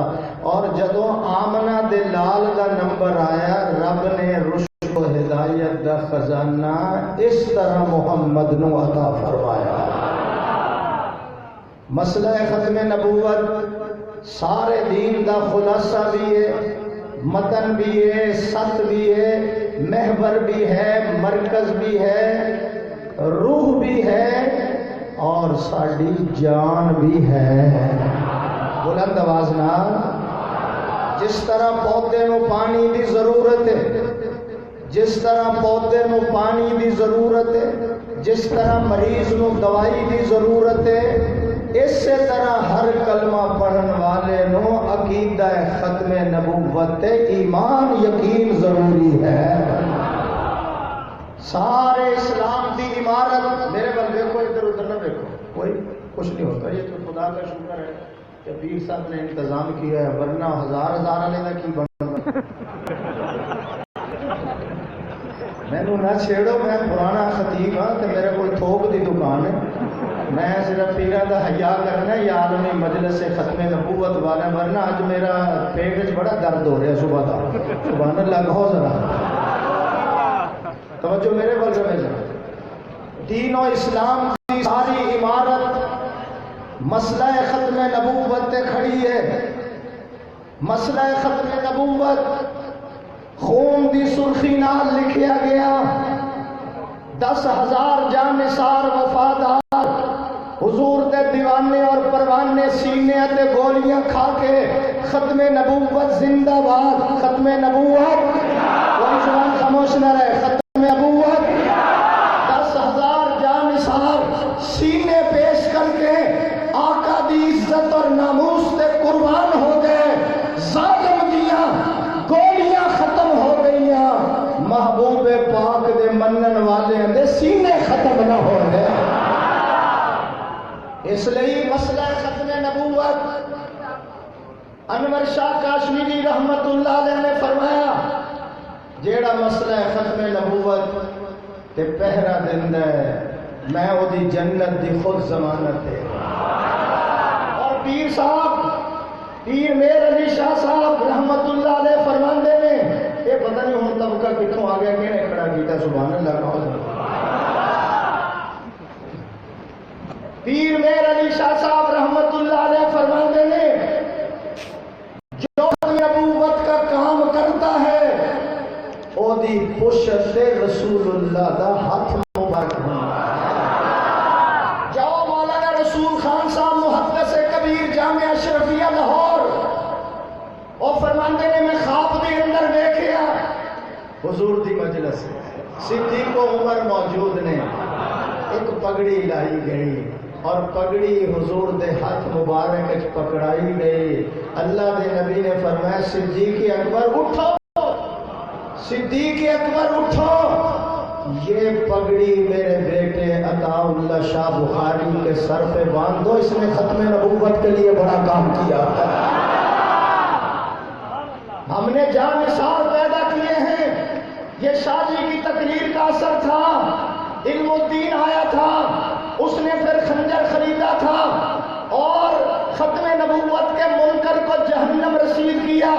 اور جدو آمنہ دے لال دا نمبر آیا رب نے رشد و ہدایت دا خزانہ اس طرح محمد نو عطا فرمایا۔ مسئلہ ختم نبوت سارے دین دا خلاصہ بھی ہے، متن بھی ہے، ست بھی ہے، محور بھی ہے، مرکز بھی ہے، روح بھی ہے اور ساڑی جان بھی ہے۔ بلند آواز نال، جس طرح پودے نو پانی دی ضرورت ہے، جس طرح پودے نو پانی دی ضرورت ہے، جس طرح مریض نو دوائی دی ضرورت ہے، اسی طرح ہر کلمہ پڑھن والے نو عقیدہ ختم نبوت ایمان یقین ضروری ہے۔ سارے اسلام دی عمارت، میرے بل دیکھو ادھر ادھر نہ دیکھو، کوئی کچھ نہیں ہوتا، یہ تو خدا کا شکر ہے کہ پیر صاحب نے انتظام کیا ہے، ورنہ ہزار والے کا کی بننا۔ مینو نہ چھیڑو، میں پرانا خطیب ہاں تو میرے کو تھوک دی دکان ہے، میں صرف پیران دا حیا کرنا یا عالمی مجلس ختم نبوت والا، ورنہ اج میرا پیٹ بڑا درد ہو رہا صبح کا۔ سبحان اللہ کہو ذرا، توجہ میرے بل میں۔ دین و اسلام کی ساری عمارت مسئلہ ختم نبوت تے کھڑی ہے۔ مسئلہ ختم نبوت خون دی سرخی نال لکھیا گیا، 10,000 جانثار وفادار حضور دے دیوانے اور پروانے سینے تے گولیاں کھا کے ختم نبوت زندہ باد، ختم نبوت، کوئی زبان خاموش نہ رہے، ختم نبوت، 10,000 جانثار سینے پیش کر کے آقا دی عزت اور ناموس تے قربان ہو گئے، ظالم دیاں گولیاں ختم ہو گئیاں، محبوب پاک دے منن والے دے سینے ختم نہ ہو گئے۔ اس لئے مسئلہ ختم نبوت انور شاہ کاشمیری رحمت اللہ علیہ نے فرمایا، جیڑا مسئلہ ختم نبوت تے پہرا دیندا ہے میں او دی جنت دی خود ضمانت ہے۔ اور پیر صاحب، پیر میر علی شاہ صاحب رحمت اللہ علیہ فرماندے نے، یہ پتہ نہیں ہوں طبقہ کتوں آ گیا، کہنے کھڑا کیتا، سبحان اللہ کہو۔ پیر میر علی شاہ صاحب رحمت اللہ علیہ فرماندے نے، جو نبوت کا کام کرتا ہے او دی پشت سے رسول اللہ دا ہاتھ مبارک ہوتا ہے۔ جاؤ مولانا رسول خان صاحب محدث کبیر جامعہ اشرفیہ لاہور، او فرماندے نے میں خواب دے اندر دیکھیا حضور دی مجلس صدیق و عمر موجود نے، ایک پگڑی لائی گئی اور پگڑی حضور دے ہاتھ مبارک وچ پکڑائی گئی۔ اللہ دے نبی نے فرمایا صدیق اکبر اٹھو، صدیق اکبر اٹھو، یہ پگڑی میرے بیٹے عطا اللہ شاہ بخاری کے سر پہ باندھ دو، اس نے ختم نبوت کے لیے بڑا کام کیا ہے۔ ہم نے جان نثار پیدا کیے ہیں، یہ شادی کی تقریر کا اثر تھا، علم الدین آیا تھا، اس نے پھر خنجر خریدا تھا اور ختم نبوت کے منکر کو جہنم رسید کیا۔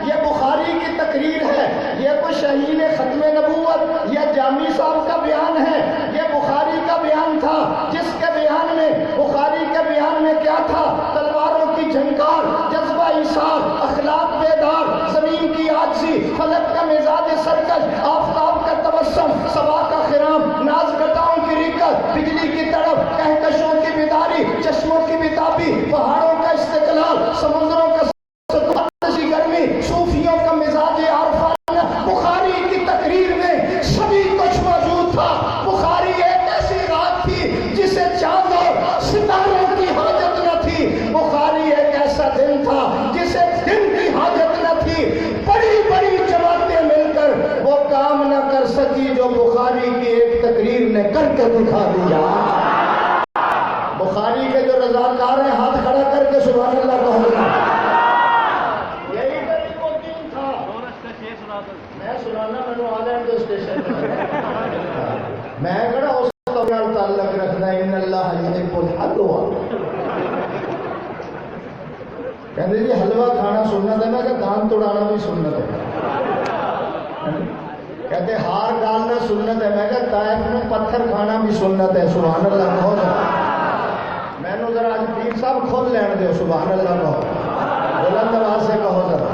یہ بخاری کی تقریر ہے، یہ کوئی شہین ختم نبوت یا جامی صاحب کا بیان ہے، یہ بخاری کا بیان تھا، جس کے بیان میں بخاری کے بیان میں کیا تھا؟ تلواروں کی جھنکار، جذبہ ایثار، اخلاق بیدار، زمین کی عاجزی، فلک کا مزاج سرکش، آفتاب کا تبسم، صبا کا خرام، ناز گٹاؤں کی ریکت، بجلی کی تڑپ، کہکشوں کی بیداری، چشموں کی بیتابی، پہاڑوں کا استقلال، سمندروں کا سکون، گرمی، صوفیوں کا مزاج عارفانہ، بخاری کی تقریر میں سبھی کچھ موجود تھا۔ بخاری ایک ایسی رات تھی جسے چاند اور ستاروں کی حاجت نہ تھی، بخاری ایک ایسا دن تھا جسے دن کی حاجت نہ تھی۔ بڑی بڑی جماعتیں مل کر وہ کام نہ کر سکی جو بخاری کی ایک تقریر نے کر کے دکھا دیا۔ بخاری کے جو رضاکار ہیں ہاتھ کھڑا کر کے سبحان اللہ کہو۔ یہی طریق الدین تھا۔ میں سنانا میں آ جائیں تو اسٹیشن میں کہڑا اس کا تعلق رکھنا ان اللہ یحب الحلوہ۔ کہتے جی حلوہ کھانا سنت ہے، میں کہ دان توڑانا بھی سنت ہے۔ کہتے ہار ڈالنا سنت ہے، میں کہ طائف میں پتھر کھانا بھی سنت ہے۔ سبحان اللہ کہو میں نے ذرا آج پیر صاحب کھول لین دے سبحان اللہ کہو، بلند آواز سے کہو ذرا۔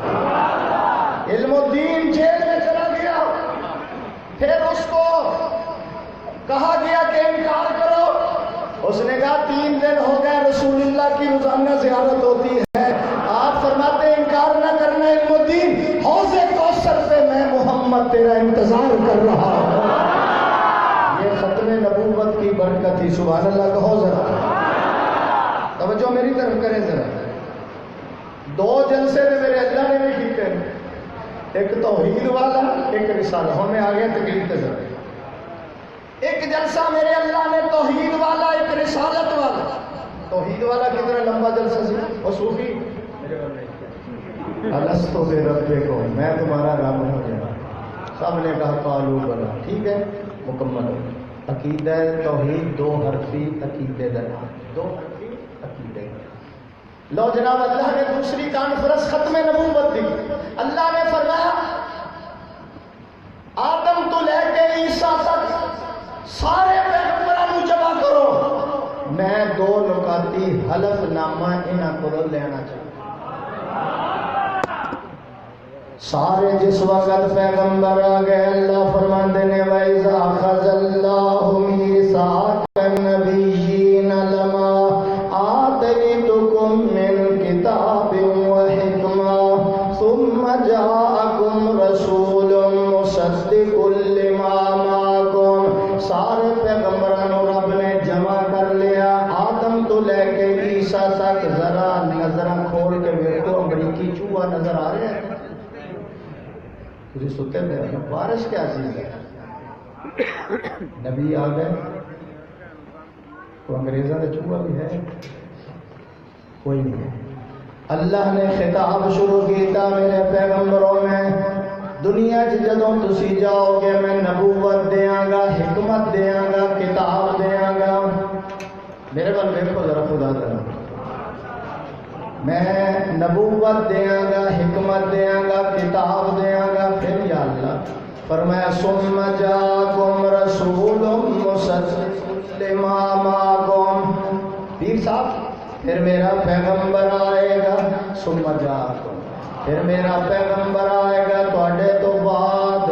علم الدین جیل میں چلا گیا، پھر اس کو کہا گیا کہ انکار کرو، اس نے کہا 3 دن ہو گئے رسول اللہ کی روزانہ زیارت ہوتی ہے، آپ فرماتے انکار نہ کرنا علم الدین، حوض کوثر پہ میں محمد تیرا انتظار کر رہا ہوں۔ یہ ختم نبوت کی برکت تھی، سبحان اللہ کہو ذرا۔ توجہ میری طرف کریں ذرا۔ 2 جلسے نے میرے اللہ نے بھی کیتے ہیں، ایک توحید والا، ایک رسالہ۔ ہمیں آگے تکلیف ہے ذرا۔ ایک جلسہ میرے اللہ نے توحید والا، ایک رسالت والا۔ توحید والا کتنا لمبا جلسہ سی، اور صوفی الستو بربکم، میں تمہارا رب ہوں جا۔ سب نے کہا قالوا بلا، ٹھیک ہے مکمل ہو۔ عقیدہ توحید 2 حرفی عقیدے دا، 2 حرفی عقیدے۔ لو جناب اللہ نے دوسری کانفرنس ختم نبوت دی، اللہ نے فرمایا آدم تو لے کے عیسیٰ تک سارے پیغمبروں جمع کرو، میں 2 نکاتی حلف نامہ انہاں کو لینا چاہتا۔ سارے جس وقت پیغمبر آ گئے، اللہ فرماندے نے وَإِذَا أَخَذَ اللَّهُ مِيثَاقَ النَّبِيِّينَ لَمَا آتَيْتُكُم مِّن كِتَابٍ وَحِكْمَةٍ ثُمَّ جَاءَكُمْ رَسُولٌ مُصَدِّقٌ لِّمَا مَعَكُمْ۔ سارے پیغمبرانوں رب نے جمع کر لیا، آدم تو لے کے عیسیٰ تک۔ ذرا نظریں کھول کے دیکھو، امریکی چوہا نظر آ رہا ہے؟ تجھے ستے میں بارش کیا چیز ہے؟ نبی آ گئے تو انگریزوں نے چوہا بھی ہے کوئی نہیں ہے۔ اللہ نے خطاب شروع کیتا میرے پیغمبروں میں، دنیا جدوں تسی جاؤ گے میں نبوت دیاں گا، حکمت دیاں گا، کتاب دیاں گا۔ میرے بل دیکھو ذرا خدا ذرا، میں نبوت دیاں گا، حکمت دیاں گا، کتاب دیاں گا۔ پھر یا اللہ فرمایا ثم جاءکم رسول مصدق لما معکم۔ پیر صاحب پھر میرا پیغمبر آئے گا، ثم جاءکم، پھر میرا پیغمبر آئے گا تواڈے تو بعد۔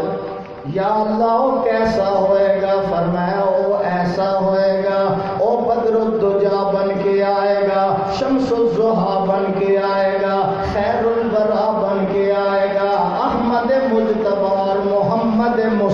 یا اللہ وہ کیسا ہوئے گا؟ فرمایا وہ ایسا ہوئے گا، وہ بدر الدجا بن کے آئے گا، شمس الضحیٰ بن کے آئے گا، خیر البرا بن کے آئے گا، احمد مجتبی محمد